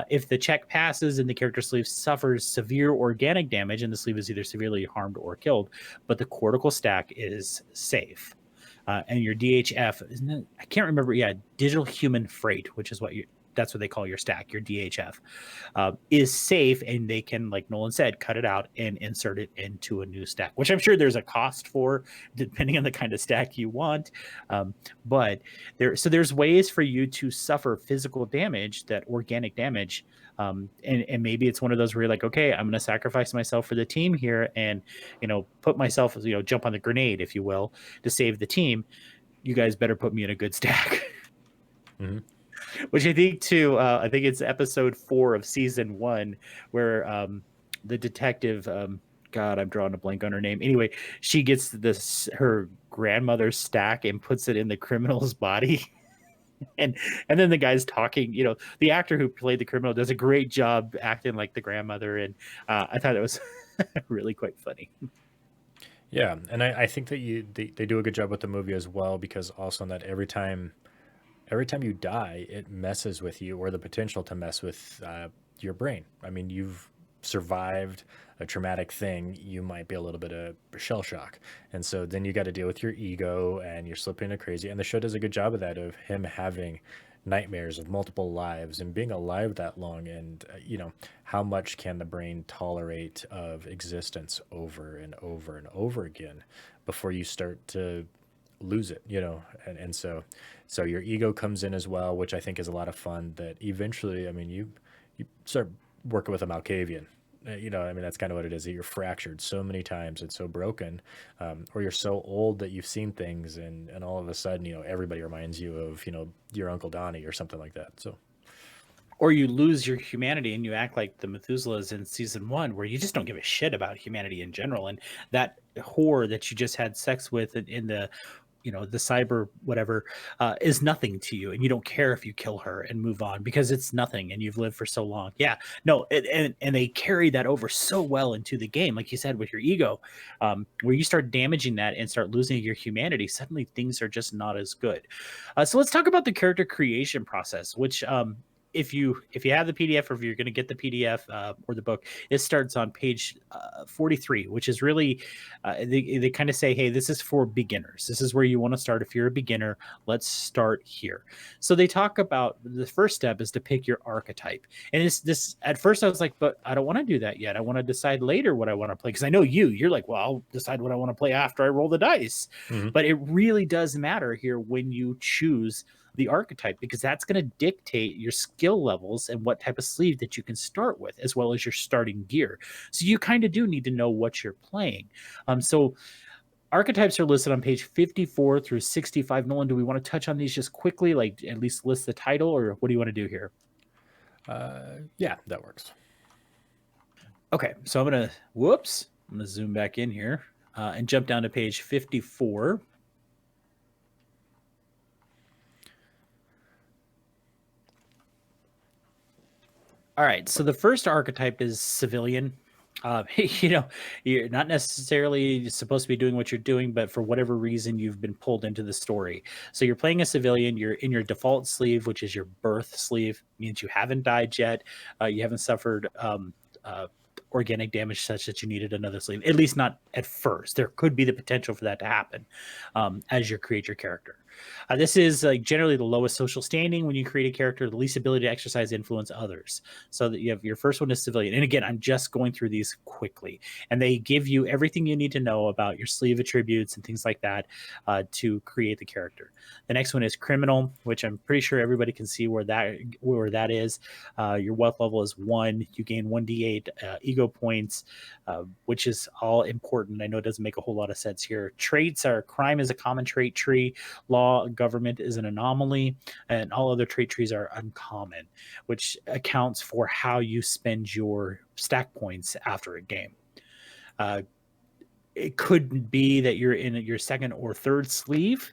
If the check passes and the character sleeve suffers severe organic damage and the sleeve is either severely harmed or killed, but the cortical stack is safe. And your DHF, isn't it? I can't remember. Yeah, digital human freight, which is what that's what they call your stack, your DHF, is safe, and they can, like Nolan said, cut it out and insert it into a new stack, which I'm sure there's a cost for, depending on the kind of stack you want. But there's ways for you to suffer physical damage, that organic damage. And maybe it's one of those where you're like, okay, I'm going to sacrifice myself for the team here, and put myself, jump on the grenade, if you will, to save the team. You guys better put me in a good stack. Mm-hmm. Which I think too, I think it's episode 4 of season 1, where the detective, God, I'm drawing a blank on her name. Anyway, she gets her grandmother's stack and puts it in the criminal's body. and then the guy's talking, the actor who played the criminal does a great job acting like the grandmother. And I thought it was really quite funny. Yeah, and I think that they do a good job with the movie as well, because also that every time you die, it messes with you, or the potential to mess with your brain. I mean, you've survived a traumatic thing, you might be a little bit of shell shock, and so then you got to deal with your ego, and you're slipping into crazy. And the show does a good job of that, of him having nightmares of multiple lives and being alive that long, and how much can the brain tolerate of existence over and over and over again before you start to lose it, and so your ego comes in as well, which I think is a lot of fun. That eventually, I mean, you start working with a Malkavian. I mean, that's kind of what it is. That you're fractured so many times and so broken, or you're so old that you've seen things, and all of a sudden, everybody reminds you of your Uncle Donnie or something like that. So, or you lose your humanity and you act like the Methuselahs in season 1, where you just don't give a shit about humanity in general, and that whore that you just had sex with in the the cyber whatever is nothing to you, and you don't care if you kill her and move on, because it's nothing and you've lived for so long. Yeah, no, and they carry that over so well into the game, like you said, with your ego, where you start damaging that and start losing your humanity, suddenly things are just not as good. So let's talk about the character creation process, which if you have the PDF, or if you're going to get the PDF or the book, it starts on page 43, which is really they kind of say, hey, this is for beginners. This is where you want to start. If you're a beginner, let's start here. So they talk about the first step is to pick your archetype. And it's this, at first I was like, but I don't want to do that yet. I want to decide later what I want to play, because I know you're like, well, I'll decide what I want to play after I roll the dice. mm-hmm. But it really does matter here when you choose the archetype, because that's going to dictate your skill levels and what type of sleeve that you can start with, as well as your starting gear. So you kind of do need to know what you're playing. So archetypes are listed on page 54 through 65. Nolan, do we want to touch on these just quickly, like at least list the title, or what do you want to do here? Yeah, that works. Okay, so I'm going to zoom back in here and jump down to page 54. All right, so the first archetype is civilian. You're not necessarily supposed to be doing what you're doing, but for whatever reason, you've been pulled into the story. So you're playing a civilian. You're in your default sleeve, which is your birth sleeve. Means you haven't died yet. You haven't suffered organic damage such that you needed another sleeve. At least not at first. There could be the potential for that to happen as you create your character. This is generally the lowest social standing when you create a character, the least ability to exercise influence others. So that you have your first one is civilian. And again, I'm just going through these quickly. And they give you everything you need to know about your sleeve attributes and things like that to create the character. The next one is criminal, which I'm pretty sure everybody can see where that is. Your wealth level is 1. You gain 1d8 ego points, which is all important. I know it doesn't make a whole lot of sense here. Traits are crime is a common trait tree. Law, government is an anomaly, and all other trait trees are uncommon, which accounts for how you spend your stack points after a game. It could be that you're in your second or third sleeve.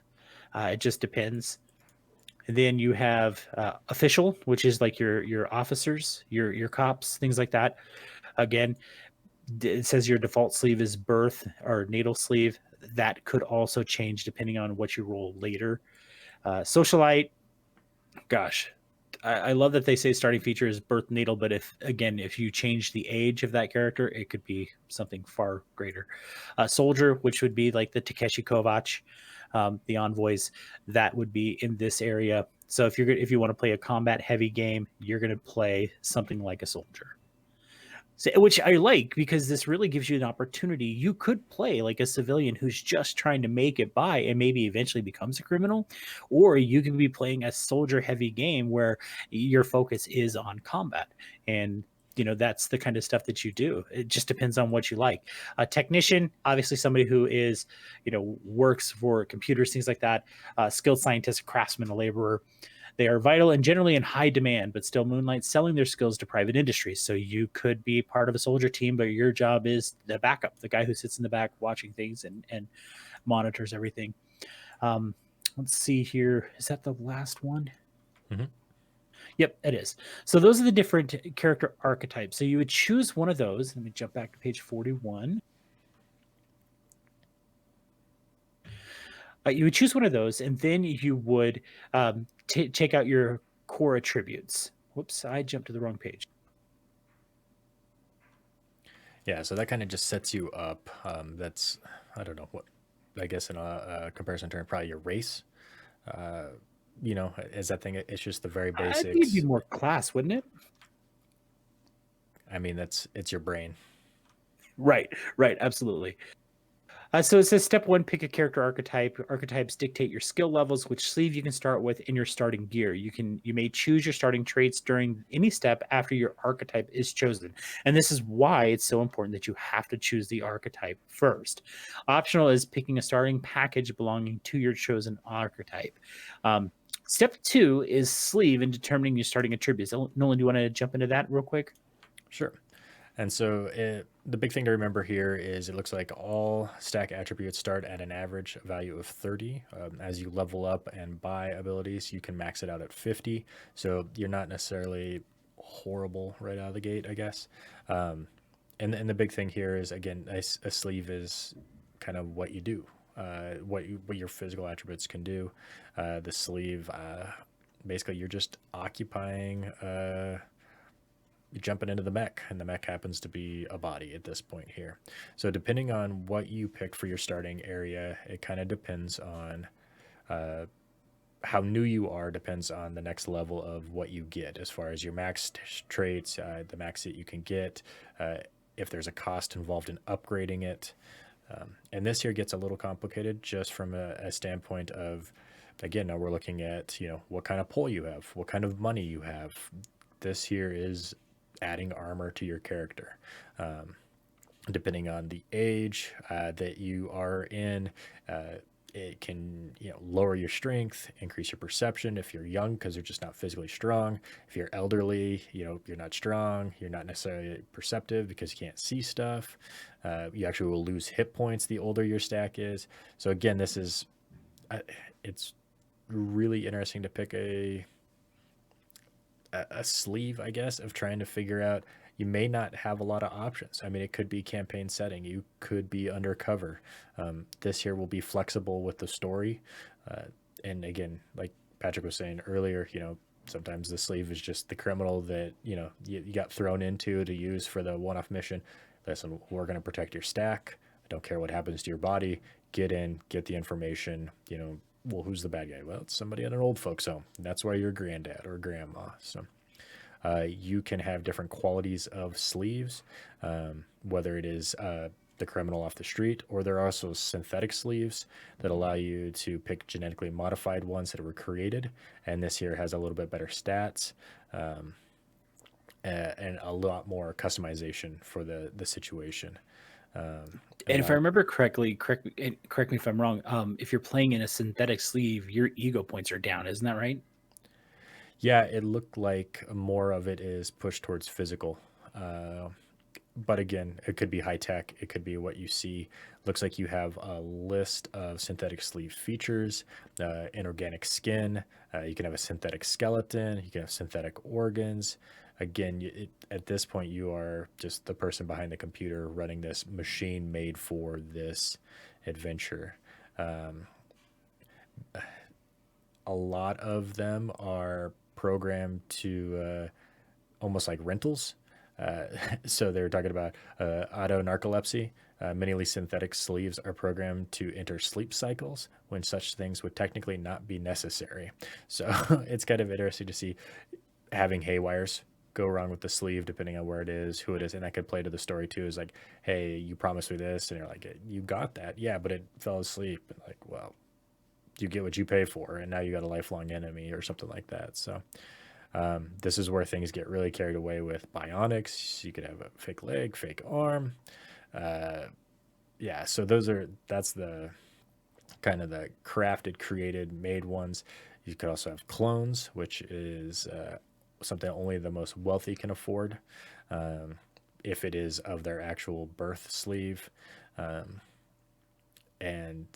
It just depends. And then you have official, which is like your officers, your cops, things like that. Again, it says your default sleeve is birth or natal sleeve. That could also change depending on what you roll later. Socialite, gosh, I love that they say starting feature is birth natal, but if you change the age of that character, it could be something far greater. Soldier, which would be like the Takeshi Kovacs, the envoys, that would be in this area. So if you want to play a combat heavy game, you're going to play something like a soldier. So, which I like, because this really gives you an opportunity. You could play like a civilian who's just trying to make it by and maybe eventually becomes a criminal, or you could be playing a soldier heavy game where your focus is on combat. And that's the kind of stuff that you do. It just depends on what you like. A technician, obviously somebody who is works for computers, things like that. Skilled scientist, a craftsman, a laborer. They are vital and generally in high demand, but still moonlight selling their skills to private industries. So you could be part of a soldier team, but your job is the backup, the guy who sits in the back watching things and monitors everything. Let's see here. Is that the last one? Mm-hmm. Yep, it is. So those are the different character archetypes. So you would choose one of those. Let me jump back to page 41. You would choose one of those, and then you would take out your core attributes. Whoops, I jumped to the wrong page. Yeah, so that kind of just sets you up. That's, I don't know what, I guess in a comparison term, probably your race. Is that thing, it's just the very I think it'd be basics. more class, wouldn't it? I mean, it's your brain. Right, absolutely. So it says step 1, pick a character archetype. Archetypes dictate your skill levels, which sleeve you can start with in your starting gear. You may choose your starting traits during any step after your archetype is chosen. And this is why it's so important that you have to choose the archetype first. Optional is picking a starting package belonging to your chosen archetype. Step 2 is sleeve and determining your starting attributes. Nolan, do you want to jump into that real quick? Sure. And so the big thing to remember here is it looks like all stack attributes start at an average value of 30. As you level up and buy abilities, you can max it out at 50. So you're not necessarily horrible right out of the gate, I guess. And the big thing here is, again, a sleeve is kind of what you do, what your physical attributes can do. The sleeve, basically, you're just occupying. You're jumping into the mech, and the mech happens to be a body at this point here. So depending on what you picked for your starting area, it kind of depends on how new you are, depends on the next level of what you get as far as your max traits, the max that you can get, if there's a cost involved in upgrading it. And this here gets a little complicated just from a standpoint of, again, now we're looking at, what kind of pull you have, what kind of money you have. This here is adding armor to your character. Depending on the age that you are in, it can lower your strength, increase your perception if you're young because you're just not physically strong. If you're elderly, you're not strong, you're not necessarily perceptive because you can't see stuff. You actually will lose hit points the older your stack is. So again, this is it's really interesting to pick a sleeve, I guess, of trying to figure out. You may not have a lot of options. I mean, it could be campaign setting. You could be undercover. This here will be flexible with the story. And again, like Patrick was saying earlier, sometimes the sleeve is just the criminal that, you got thrown into to use for the one-off mission. Listen, we're going to protect your stack. I don't care what happens to your body. Get in, get the information, well, who's the bad guy? Well, it's somebody at an old folks home. That's why you're granddad or grandma. So you can have different qualities of sleeves, whether it is the criminal off the street, or there are also synthetic sleeves that allow you to pick genetically modified ones that were created. And this here has a little bit better stats and a lot more customization for the situation. And if I remember correctly, correct me if I'm wrong. If you're playing in a synthetic sleeve, your ego points are down, isn't that right? Yeah, it looked like more of it is pushed towards physical. But again, it could be high tech. It could be what you see. Looks like you have a list of synthetic sleeve features, inorganic skin. You can have a synthetic skeleton. You can have synthetic organs. Again, at this point, you are just the person behind the computer running this machine made for this adventure. A lot of them are programmed to almost like rentals. So they were talking about auto narcolepsy. Many synthetic sleeves are programmed to enter sleep cycles when such things would technically not be necessary. So it's kind of interesting to see having haywires go wrong with the sleeve depending on where it is, who it is, and that could play to the story too. Is like, hey, you promised me this, and you're like, you got that, yeah, but it fell asleep. Like, well, you get what you pay for, and now you got a lifelong enemy or something like that. So this is where things get really carried away with bionics. You could have a fake leg, fake arm. Yeah, so that's the kind of the crafted, created, made ones. You could also have clones, which is something only the most wealthy can afford, um, if it is of their actual birth sleeve. Um, and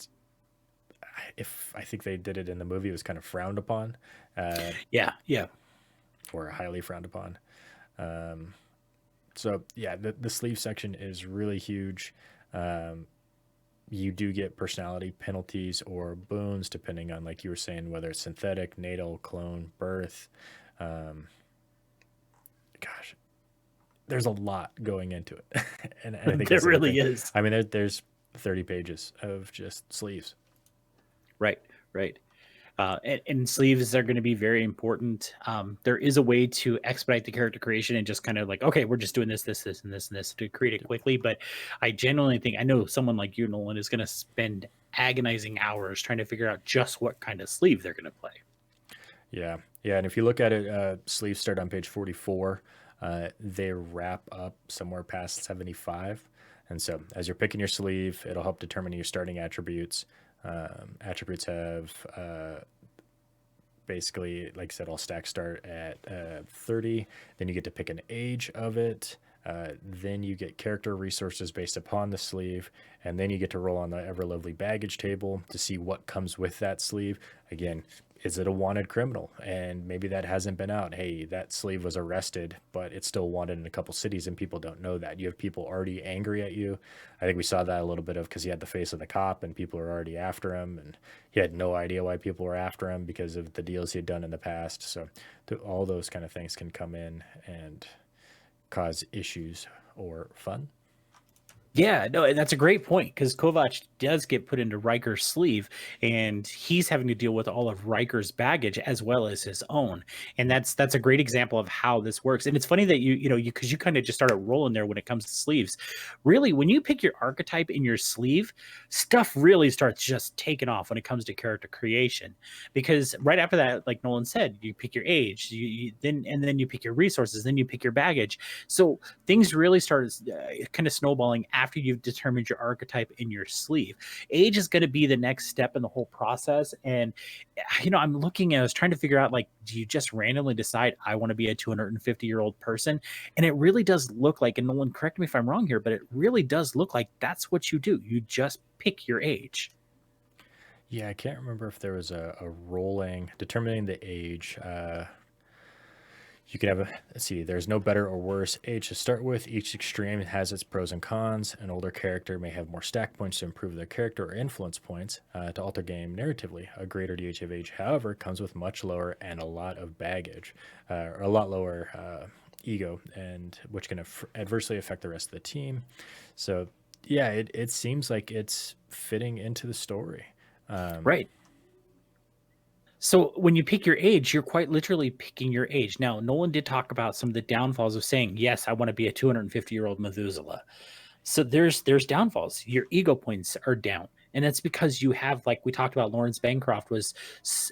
if I think they did it in the movie, it was kind of frowned upon, uh, Yeah, yeah. or highly frowned upon. Um, so yeah, the sleeve section is really huge. Um, you do get personality penalties or boons depending on, like you were saying, whether it's synthetic, natal, clone, birth. Um, Gosh, there's a lot going into it, and I think There that's the good really thing. is. I mean, there's 30 pages of just sleeves. Right, right. And sleeves are going to be very important. There is a way to expedite the character creation and just kind of like, okay, we're just doing this, and this to create it quickly. But I genuinely think I know someone like you, Nolan, is going to spend agonizing hours trying to figure out just what kind of sleeve they're going to play. Yeah, yeah, and if you look at it, sleeves start on page 44. They wrap up somewhere past 75, and so as you're picking your sleeve, it'll help determine your starting attributes. Attributes have basically, like I said, all stacks start at 30. Then you get to pick an age of it. Then you get character resources based upon the sleeve. And then you get to roll on the ever lovely baggage table to see what comes with that sleeve. Again, is it a wanted criminal? And maybe that hasn't been out. Hey, that sleeve was arrested, but it's still wanted in a couple cities and people don't know that. You have people already angry at you. I think we saw that a little bit of because he had the face of the cop and people are already after him. And he had no idea why people were after him because of the deals he had done in the past. So all those kind of things can come in and cause issues or fun. Yeah, no, and that's a great point because Kovac does get put into Riker's sleeve, and he's having to deal with all of Riker's baggage as well as his own, and that's a great example of how this works. And it's funny that you because you kind of just started rolling there when it comes to sleeves. Really, when you pick your archetype in your sleeve, stuff really starts just taking off when it comes to character creation. Because right after that, like Nolan said, you pick your age, then you pick your resources, then you pick your baggage. So things really start kind of snowballing after you've determined your archetype in your sleeve. Age is going to be the next step in the whole process. And, I'm looking at, I was trying to figure out, like, do you just randomly decide I want to be a 250-year-old person? And it really does look like, and Nolan, correct me if I'm wrong here, but it really does look like that's what you do. You just pick your age. Yeah, I can't remember if there was a rolling determining the age. You can have let's see, there's no better or worse age to start with. Each extreme has its pros and cons. An older character may have more stack points to improve their character or influence points to alter game narratively. A greater DH of age, however, comes with much lower and a lot of baggage, or a lot lower ego, and which can adversely affect the rest of the team. So, yeah, it seems like it's fitting into the story. Um, Right. So when you pick your age, you're quite literally picking your age. Now, Nolan did talk about some of the downfalls of saying, yes, I want to be a 250-year-old Methuselah. So there's downfalls. Your ego points are down, and that's because you have, like we talked about, Lawrence Bancroft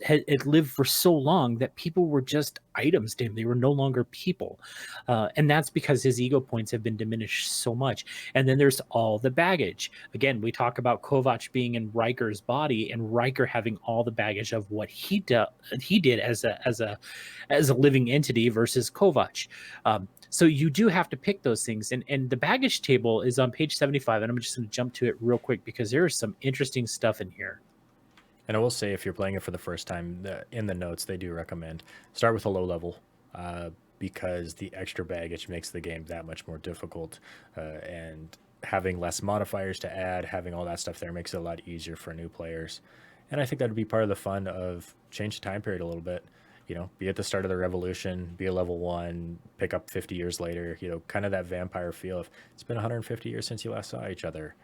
had lived for so long that people were just items to him. They were no longer people, and that's because his ego points have been diminished so much. And then there's all the baggage. Again, we talk about Kovac being in Riker's body, and Riker having all the baggage of what he did as a living entity versus Kovac. So you do have to pick those things. And the baggage table is on page 75. And I'm just going to jump to it real quick because there is some interesting stuff in here. And I will say, if you're playing it for the first time, in the notes they do recommend start with a low level, because the extra baggage makes the game that much more difficult, and having less modifiers to add, having all that stuff there makes it a lot easier for new players. And I think that would be part of the fun of change the time period a little bit. be at the start of the revolution, be a level 1, pick up 50 years later, kind of that vampire feel of it's been 150 years since you last saw each other.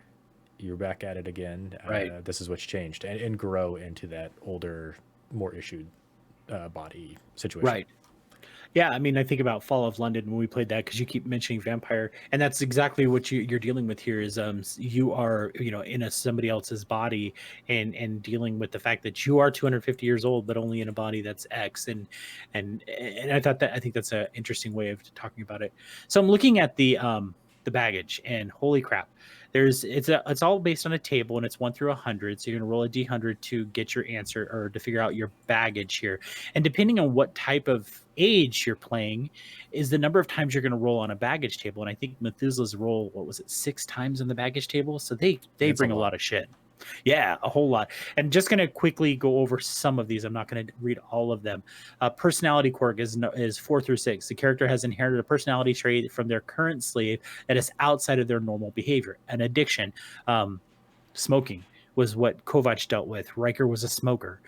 You're back at it again. Right. This is what's changed, and grow into that older, more issued body situation. Right. Yeah, I mean, I think about Fall of London when we played that because you keep mentioning vampire, and that's exactly what you're dealing with here. Is you are in somebody else's body and dealing with the fact that you are 250 years old, but only in a body that's X, and I think that's an interesting way of talking about it. So I'm looking at the baggage, and holy crap, it's all based on a table, and it's 1 through 100. So you're gonna roll a d100 to get your answer or to figure out your baggage here. And depending on what type of age you're playing, is the number of times you're going to roll on a baggage table. And I think Methuselah's roll, what was it, 6 times on the baggage table? So they It's a bring a lot. lot of shit. Yeah, a whole lot. And just going to quickly go over some of these. I'm not going to read all of them. Personality quirk is 4 through 6. The character has inherited a personality trait from their current slave that is outside of their normal behavior. An addiction, smoking was what Kovac dealt with. Riker was a smoker.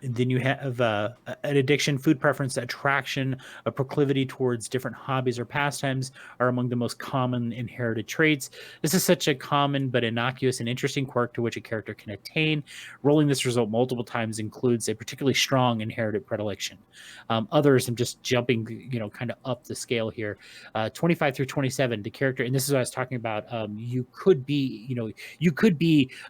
Then you have an addiction, food preference, attraction, a proclivity towards different hobbies or pastimes are among the most common inherited traits. This is such a common but innocuous and interesting quirk to which a character can attain. Rolling this result multiple times includes a particularly strong inherited predilection. Others, I'm just jumping, kind of up the scale here. 25 through 27, the character, and this is what I was talking about. You could be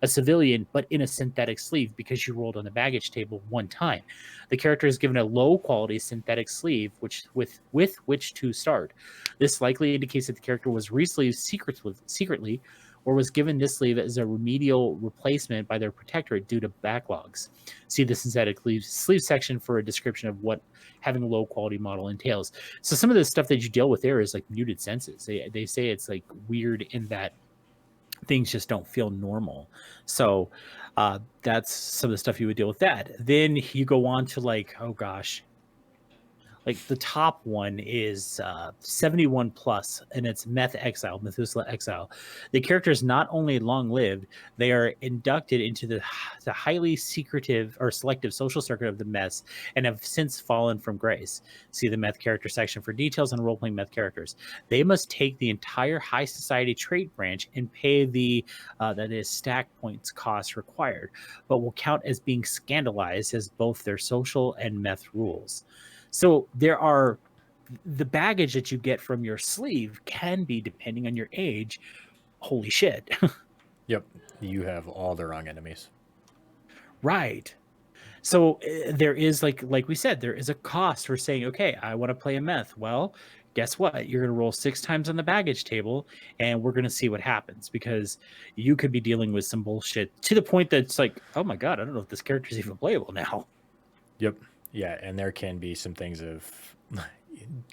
a civilian, but in a synthetic sleeve because you rolled on the baggage table one time. The character is given a low quality synthetic sleeve with which to start. This likely indicates that the character was re-sleeved secretly or was given this sleeve as a remedial replacement by their protectorate due to backlogs. See the synthetic sleeve section for a description of what having a low quality model entails. So some of the stuff that you deal with there is like muted senses. They say it's like weird in that things just don't feel normal. So that's some of the stuff you would deal with that. Then you go on to like, oh gosh, like the top one is 71 plus, and it's Meth Exile, Methuselah Exile. The character is not only long lived, they are inducted into the highly secretive or selective social circuit of the Meths and have since fallen from grace. See the Meth character section for details on role playing Meth characters. They must take the entire high society trait branch and pay the that is stack points cost required, but will count as being scandalized as both their social and Meth rules. So there are the baggage that you get from your sleeve can be, depending on your age, holy shit. Yep, you have all the wrong enemies. Right. So there is like we said, there is a cost for saying, okay, I want to play a Meth. Well, guess what? You're going to roll 6 times on the baggage table, and we're going to see what happens, because you could be dealing with some bullshit to the point that it's like, oh my god, I don't know if this character is even playable now. Yep. Yeah, and there can be some things of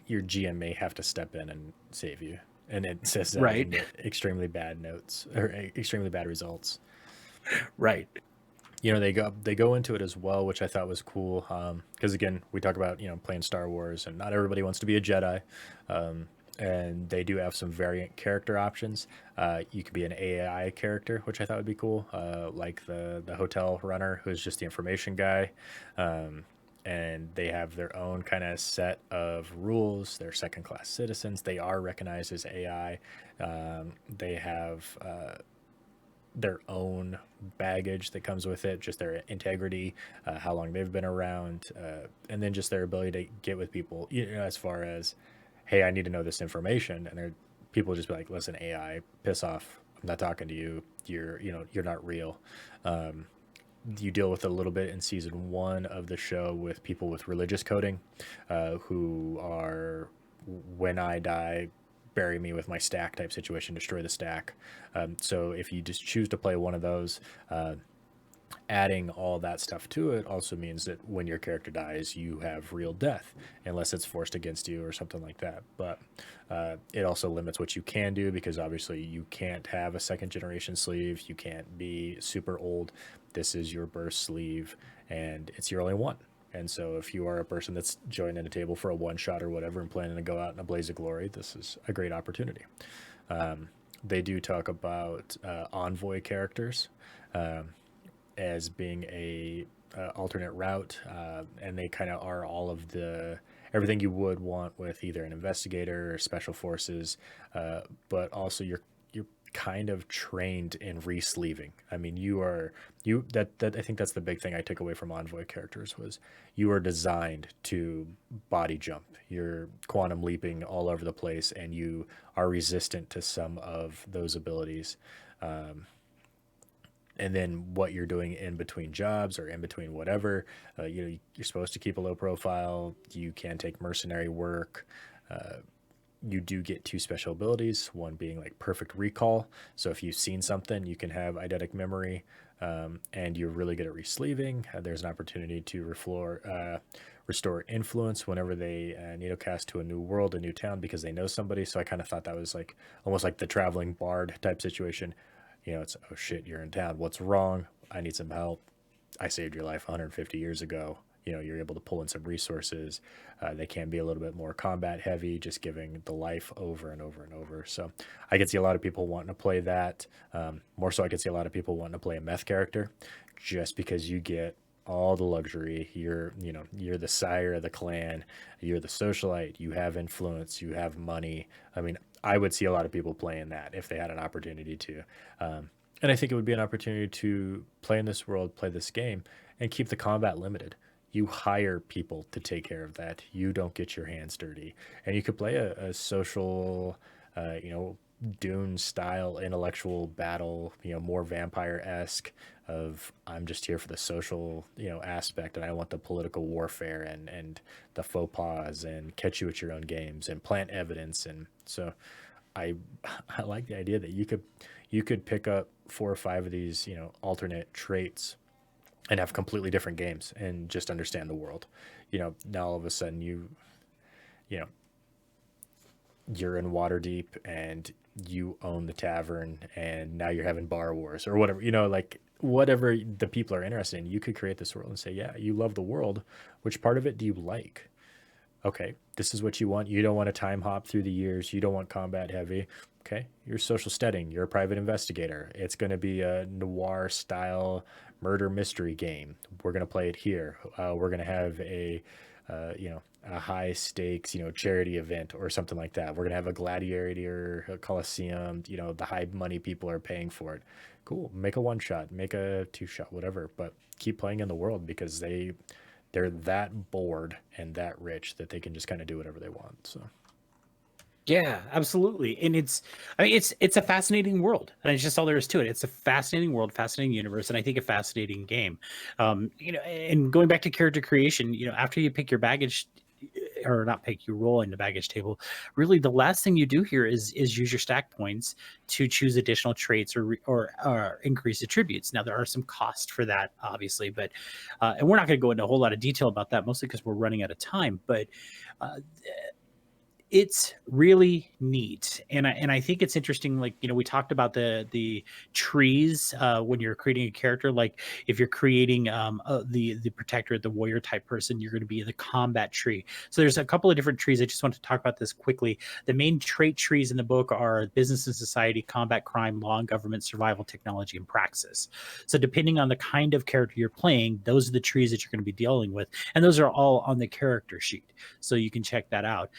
your GM may have to step in and save you, and it says that Right. in the extremely bad notes or extremely bad results. Right. They go into it as well, which I thought was cool. Because again, we talk about playing Star Wars, and not everybody wants to be a Jedi. And they do have some variant character options. You could be an AI character, which I thought would be cool, like the hotel runner, who's just the information guy. And they have their own kind of set of rules. They're second class citizens. They are recognized as AI. They have their own baggage that comes with it, just their integrity, how long they've been around, and then just their ability to get with people, as far as, hey, I need to know this information. And people just be like, listen, AI, piss off. I'm not talking to you. You're not real. You deal with a little bit in season 1 of the show with people with religious coding, who are, when I die, bury me with my stack type situation, destroy the stack. So if you just choose to play one of those, adding all that stuff to it also means that when your character dies, you have real death, unless it's forced against you or something like that. But it also limits what you can do, because obviously you can't have a second generation sleeve. You can't be super old. This is your burst sleeve, and it's your only one. And so if you are a person that's joining a table for a one shot or whatever and planning to go out in a blaze of glory, this is a great opportunity. They do talk about envoy characters. as being a alternate route, and they kind of are all of the everything you would want with either an investigator or special forces, but also you're kind of trained in re-sleeving. I mean, you that I think that's the big thing I took away from Envoy characters was you are designed to body jump. You're quantum leaping all over the place, and you are resistant to some of those abilities. Um, and then what you're doing in between jobs or in between whatever, you're supposed to keep a low profile. You can take mercenary work. You do get two special abilities, one being like perfect recall. So if you've seen something, you can have eidetic memory, and you're really good at resleeving. There's an opportunity to restore influence whenever they needlecast to a new world, a new town, because they know somebody. So I kind of thought that was like almost like the traveling bard type situation. It's, oh shit, you're in town. What's wrong? I need some help. I saved your life 150 years ago. You're able to pull in some resources. They can be a little bit more combat heavy, just giving the life over and over and over. So I could see a lot of people wanting to play that. More so, I could see a lot of people wanting to play a meth character, just because you get all the luxury. You're the sire of the clan. You're the socialite. You have influence. You have money. I mean, I would see a lot of people playing that if they had an opportunity to. And I think it would be an opportunity to play in this world, play this game, and keep the combat limited. You hire people to take care of that. You don't get your hands dirty. And you could play a social, you know, Dune style intellectual battle, more vampire esque of I'm just here for the social, aspect, and I want the political warfare and the faux pas and catch you at your own games and plant evidence. And so I I like the idea that you could pick up 4 or 5 of these, alternate traits and have completely different games and just understand the world. Now all of a sudden you know, you're in Waterdeep and you own the tavern and now you're having bar wars or whatever, like whatever the people are interested in, you could create this world and say, yeah, you love the world. Which part of it do you like? Okay, this is what you want. You don't want to time hop through the years. You don't want combat heavy. Okay, you're social steading. You're a private investigator. It's going to be a noir style murder mystery game. We're going to play it here. We're going to have a high stakes, charity event or something like that. We're going to have a gladiator, a coliseum. The high money people are paying for it. Cool. Make a one shot, make a two shot, whatever. But keep playing in the world because they're that bored and that rich that they can just kind of do whatever they want. So Yeah, absolutely. And it's a fascinating world. And it's just all there is to it. It's a fascinating world, fascinating universe, and I think a fascinating game. And going back to character creation, after you pick your baggage or not pick, you roll in the baggage table. Really, the last thing you do here is use your stack points to choose additional traits or increase attributes. Now there are some costs for that, obviously, but and we're not going to go into a whole lot of detail about that, mostly because we're running out of time. But uh, it's really neat, and I think it's interesting. Like we talked about the trees when you're creating a character. Like if you're creating the protector, the warrior type person, you're going to be the combat tree. So there's a couple of different trees. I just want to talk about this quickly. The main trait trees in the book are business and society, combat, crime, law and government, survival, technology, and praxis. So depending on the kind of character you're playing, those are the trees that you're going to be dealing with, and those are all on the character sheet. So you can check that out.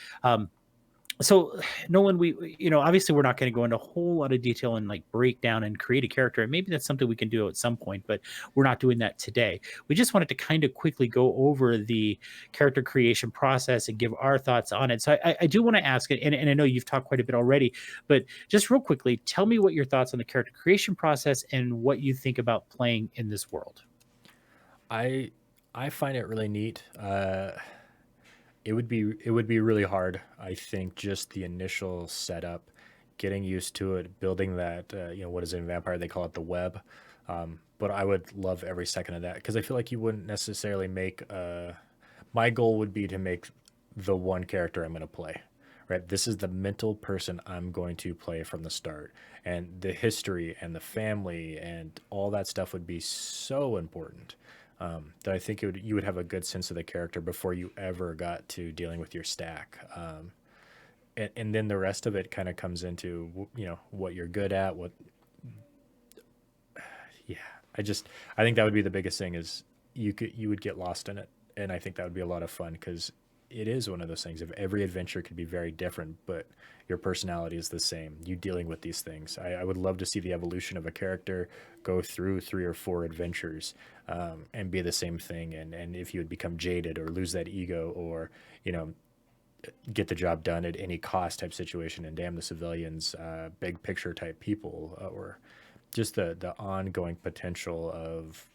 So Nolan, we obviously we're not going to go into a whole lot of detail and like break down and create a character, and maybe that's something we can do at some point, but we're not doing that today. We just wanted to kind of quickly go over the character creation process and give our thoughts on it. So I do want to ask it, and I know you've talked quite a bit already, but just real quickly, tell me what your thoughts on the character creation process and what you think about playing in this world. I find it really neat. It would be really hard. I think just the initial setup, getting used to it, building that. What is it in Vampire? They call it the web. But I would love every second of that because I feel like you wouldn't necessarily make. My goal would be to make the one character I'm going to play. Right, this is the mental person I'm going to play from the start, and the history and the family and all that stuff would be so important that I think you would have a good sense of the character before you ever got to dealing with your stack. And then the rest of it kind of comes into what you're good at. Yeah, I think that would be the biggest thing is you would get lost in it, and I think that would be a lot of fun because it is one of those things. If every adventure could be very different, but your personality is the same, you dealing with these things. I would love to see the evolution of a character go through 3 or 4 adventures, and be the same thing. And if you would become jaded or lose that ego, or you know get the job done at any cost type situation and damn the civilians, big picture type people, or just the ongoing potential of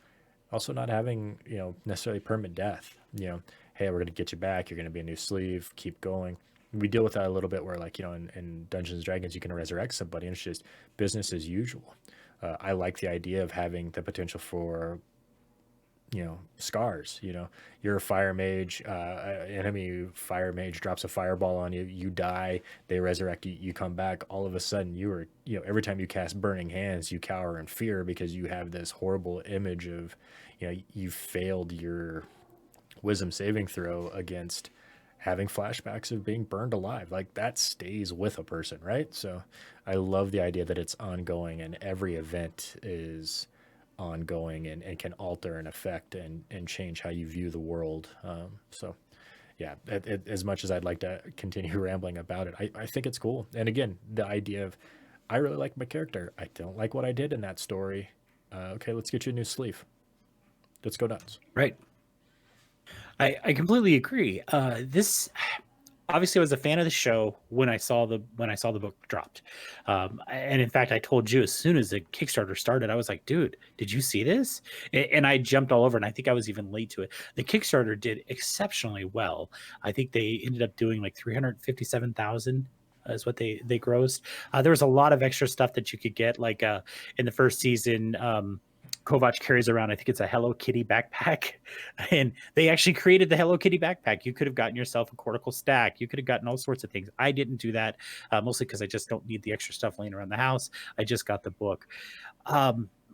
also not having necessarily permanent death. Hey, we're going to get you back, you're going to be a new sleeve, keep going. We deal with that a little bit where, like, in Dungeons and Dragons you can resurrect somebody and it's just business as usual. I like the idea of having the potential for scars. You're a fire mage, enemy fire mage drops a fireball on you, you die, they resurrect you, you come back, all of a sudden you are, every time you cast burning hands you cower in fear because you have this horrible image of, you failed your wisdom saving throw against having flashbacks of being burned alive. Like, that stays with a person, right? So I love the idea that it's ongoing and every event is ongoing and can alter and affect and change how you view the world. So yeah, as much as I'd like to continue rambling about it, I think it's cool. And again, the idea of, I really like my character, I don't like what I did in that story. Okay, let's get you a new sleeve. Let's go nuts. Right. I completely agree. This obviously I was a fan of the show when I saw the book dropped, and in fact I told you as soon as the Kickstarter started, I was like, dude, did you see this? And I jumped all over, and I think I was even late to it. The Kickstarter did exceptionally well. I think they ended up doing like 357,000 is what they grossed. There was a lot of extra stuff that you could get, like in the first season. Kovac carries around, I think it's a Hello Kitty backpack, and they actually created the Hello Kitty backpack. You could have gotten yourself a cortical stack. You could have gotten all sorts of things. I didn't do that, mostly because I just don't need the extra stuff laying around the house. I just got the book.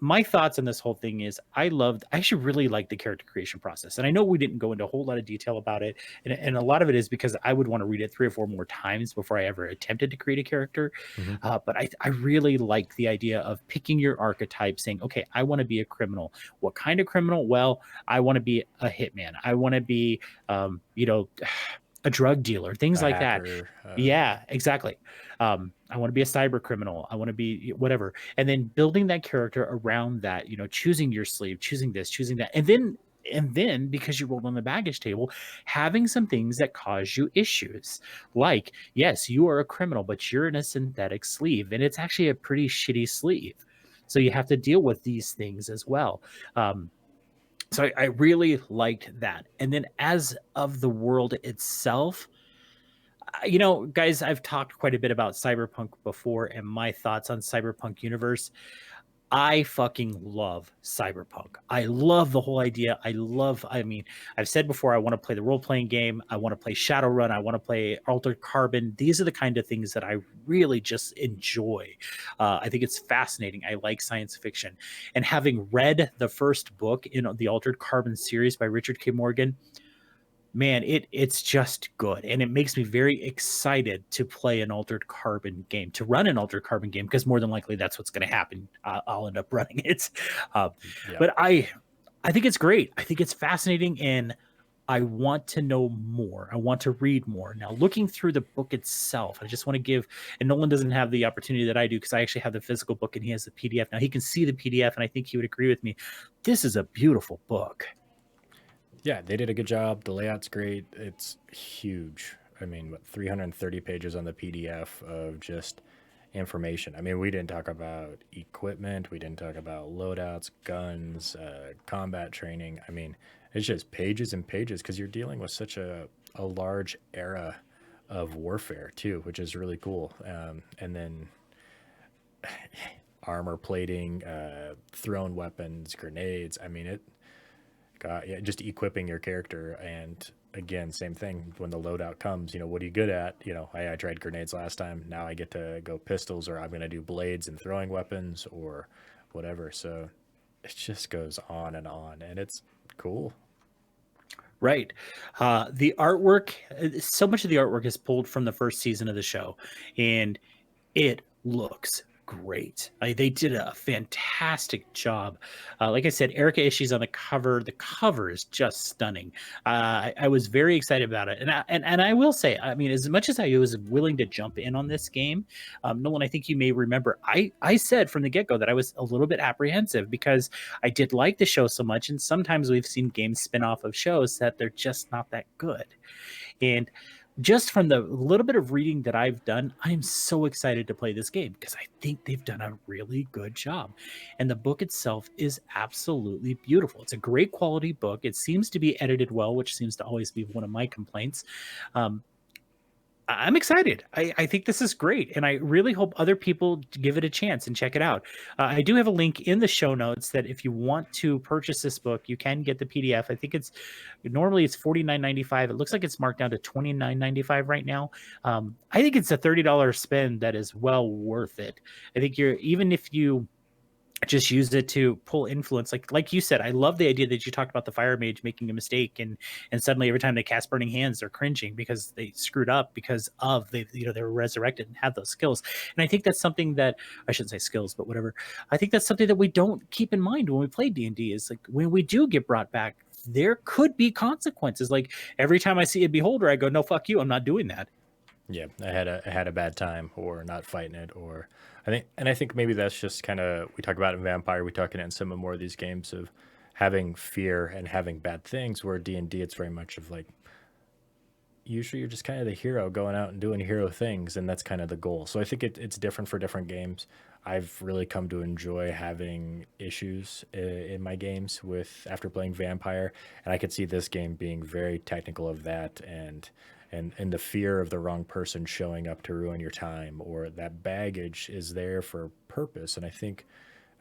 My thoughts on this whole thing is I actually really liked the character creation process. And I know we didn't go into a whole lot of detail about it. And a lot of it is because I would want to read it 3 or 4 more times before I ever attempted to create a character. But I really like the idea of picking your archetype, saying, okay, I want to be a criminal. What kind of criminal? Well, I want to be a hitman. I want to be, a drug dealer, things like hacker, that. Yeah, exactly. I want to be a cyber criminal. I want to be whatever. And then building that character around that, choosing your sleeve, choosing this, choosing that. And then because you rolled on the baggage table, having some things that cause you issues. Like, yes, you are a criminal, but you're in a synthetic sleeve, and it's actually a pretty shitty sleeve. So you have to deal with these things as well. So I really liked that. And then as of the world itself, guys, I've talked quite a bit about Cyberpunk before and my thoughts on Cyberpunk universe. I fucking love Cyberpunk. I love the whole idea. I've said before, I want to play the role-playing game. I want to play Shadowrun. I want to play Altered Carbon. These are the kind of things that I really just enjoy. I think it's fascinating. I like science fiction. And having read the first book in the Altered Carbon series by Richard K. Morgan, man, it's just good, and it makes me very excited to play an Altered Carbon game, to run an Altered Carbon game, because more than likely that's what's going to happen. I'll end up running it. But I think it's great. I think it's fascinating, and I want to know more. I want to read more. Now, looking through the book itself, I just want to give, and Nolan doesn't have the opportunity that I do because I actually have the physical book and he has the PDF. Now, he can see the PDF, and I think he would agree with me. This is a beautiful book. Yeah, they did a good job. The layout's great. It's huge. I mean, 330 pages on the PDF of just information. I mean, we didn't talk about equipment. We didn't talk about loadouts, guns, combat training. I mean, it's just pages and pages because you're dealing with such a large era of warfare too, which is really cool. And then armor plating, thrown weapons, grenades. I mean, yeah, just equipping your character. And again, same thing when the loadout comes, what are you good at? I tried grenades last time, now I get to go pistols, or I'm going to do blades and throwing weapons or whatever. So it just goes on, and it's cool. Right. The artwork, so much of the artwork is pulled from the first season of the show, and it looks great. They did a fantastic job. Like I said, Erica Ishii's on the cover. The cover is just stunning. I was very excited about it, and I will say, I mean, as much as I was willing to jump in on this game, Nolan, I think you may remember, I said from the get go that I was a little bit apprehensive because I did like the show so much, and sometimes we've seen games spin off of shows that they're just not that good. And just from the little bit of reading that I've done, I am so excited to play this game because I think they've done a really good job. And the book itself is absolutely beautiful. It's a great quality book. It seems to be edited well, which seems to always be one of my complaints. I'm excited. I think this is great, and I really hope other people give it a chance and check it out. I do have a link in the show notes that if you want to purchase this book, you can get the PDF. I think it's normally it's $49.95. It looks like it's marked down to $29.95 right now. I think it's a $30 spend that is well worth it. I think you're even if you just use it to pull influence, like you said. I love the idea that you talked about the fire mage making a mistake, and suddenly every time they cast burning hands they're cringing because they screwed up because of they were resurrected and have those skills. And I think that's something that I shouldn't say skills, but whatever. I think that's something that we don't keep in mind when we play D&D, is like when we do get brought back, there could be consequences. Like every time I see a beholder I go, no, fuck you, I'm not doing that. Yeah, I had a bad time or not fighting it, or I think maybe that's just kind of, we talk about it in Vampire, we talk it in some of more of these games of having fear and having bad things, where D&D it's very much of like, usually you're just kind of the hero going out and doing hero things, and that's kind of the goal. So I think it's different for different games. I've really come to enjoy having issues in my games with after playing Vampire, and I could see this game being very technical of that, and the fear of the wrong person showing up to ruin your time, or that baggage is there for a purpose. And I think,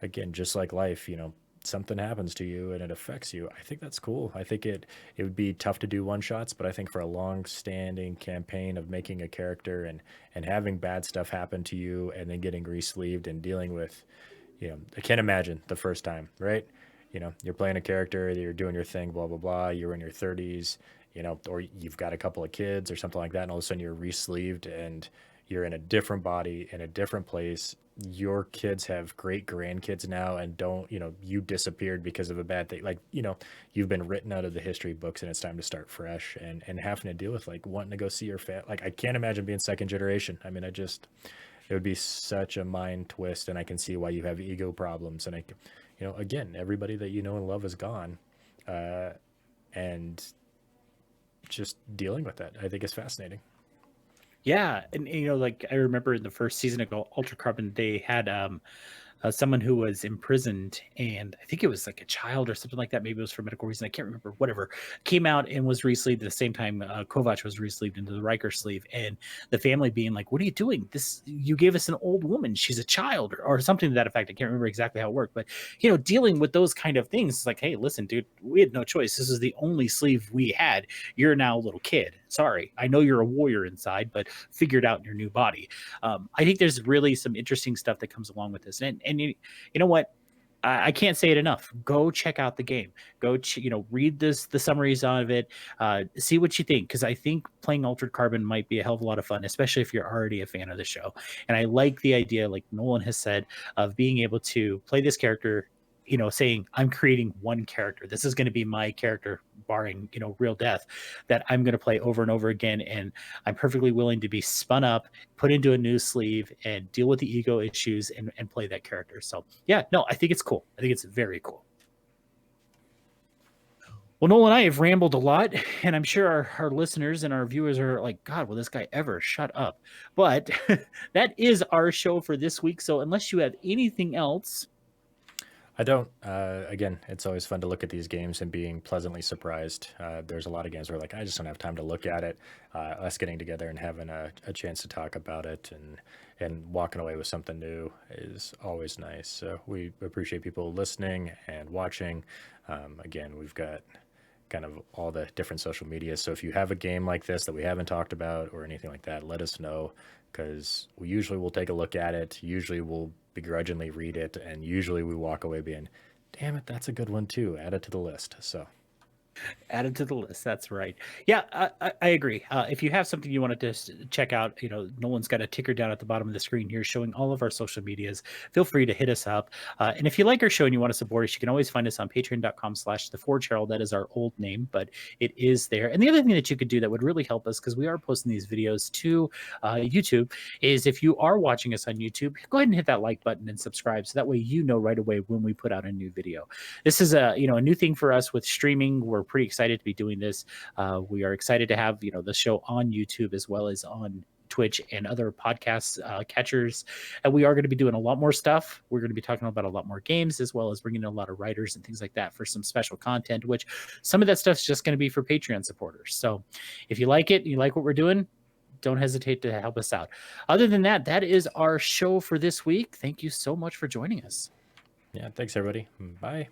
again, just like life, something happens to you and it affects you. I think that's cool. I think it would be tough to do one shots, but I think for a long standing campaign of making a character and having bad stuff happen to you and then getting re-sleeved and dealing with, I can't imagine the first time, right? You're playing a character, you're doing your thing, blah, blah, blah. You're in your 30s, or you've got a couple of kids or something like that, and all of a sudden you're re-sleeved and you're in a different body in a different place. Your kids have great grandkids now, and don't, you disappeared because of a bad thing. Like, you've been written out of the history books, and it's time to start fresh, and having to deal with like wanting to go see your family. Like, I can't imagine being second generation. I mean, it would be such a mind twist, and I can see why you have ego problems. And again, everybody that you know and love is gone, and just dealing with that, I think, is fascinating. Yeah, and like I remember in the first season of Altered Carbon, they had someone who was imprisoned, and I think it was like a child or something like that. Maybe it was for medical reason. I can't remember. Whatever, came out and was re-sleeved at the same time Kovac was re-sleeved into the Riker sleeve, and the family being like, "What are you doing? This you gave us an old woman. She's a child," or something to that effect. I can't remember exactly how it worked, but dealing with those kind of things, it's like, hey, listen, dude, we had no choice. This is the only sleeve we had. You're now a little kid. Sorry, I know you're a warrior inside, but figure it out in your new body. I think there's really some interesting stuff that comes along with this, and you know what? I can't say it enough. Go check out the game. Go, read the summaries of it. See what you think, because I think playing Altered Carbon might be a hell of a lot of fun, especially if you're already a fan of the show. And I like the idea, like Nolan has said, of being able to play this character. Saying I'm creating one character. This is going to be my character, barring real death, that I'm going to play over and over again, and I'm perfectly willing to be spun up, put into a new sleeve, and deal with the ego issues and play that character. So yeah, no, I think it's cool. I think it's very cool. Well, Noel and I have rambled a lot, and I'm sure our listeners and our viewers are like, God, will this guy ever shut up? But that is our show for this week. So unless you have anything else. I don't. Again, it's always fun to look at these games and being pleasantly surprised. There's a lot of games where like I just don't have time to look at it. Us getting together and having a chance to talk about it and walking away with something new is always nice. So we appreciate people listening and watching. Again, we've got kind of all the different social media. So if you have a game like this that we haven't talked about or anything like that, let us know, because we usually will take a look at it. Usually we'll begrudgingly read it, and usually we walk away being, damn it, that's a good one too. Add it to the list. So Added to the list. That's right. Yeah, I agree. If you have something you wanted to check out, Nolan's got a ticker down at the bottom of the screen here showing all of our social medias. Feel free to hit us up. And if you like our show and you want to support us, you can always find us on patreon.com/theforgeherald. That is our old name, but it is there. And the other thing that you could do that would really help us, because we are posting these videos to YouTube, is if you are watching us on YouTube, go ahead and hit that like button and subscribe. So that way you know right away when we put out a new video. This is a new thing for us with streaming. We're pretty excited to be doing this. We are excited to have the show on YouTube as well as on Twitch and other podcast catchers. And we are going to be doing a lot more stuff. We're going to be talking about a lot more games, as well as bringing in a lot of writers and things like that for some special content, which some of that stuff is just going to be for Patreon supporters. So if you like it, you like what we're doing, don't hesitate to help us out. Other than that, that is our show for this week. Thank you so much for joining us. Yeah, thanks everybody. Bye.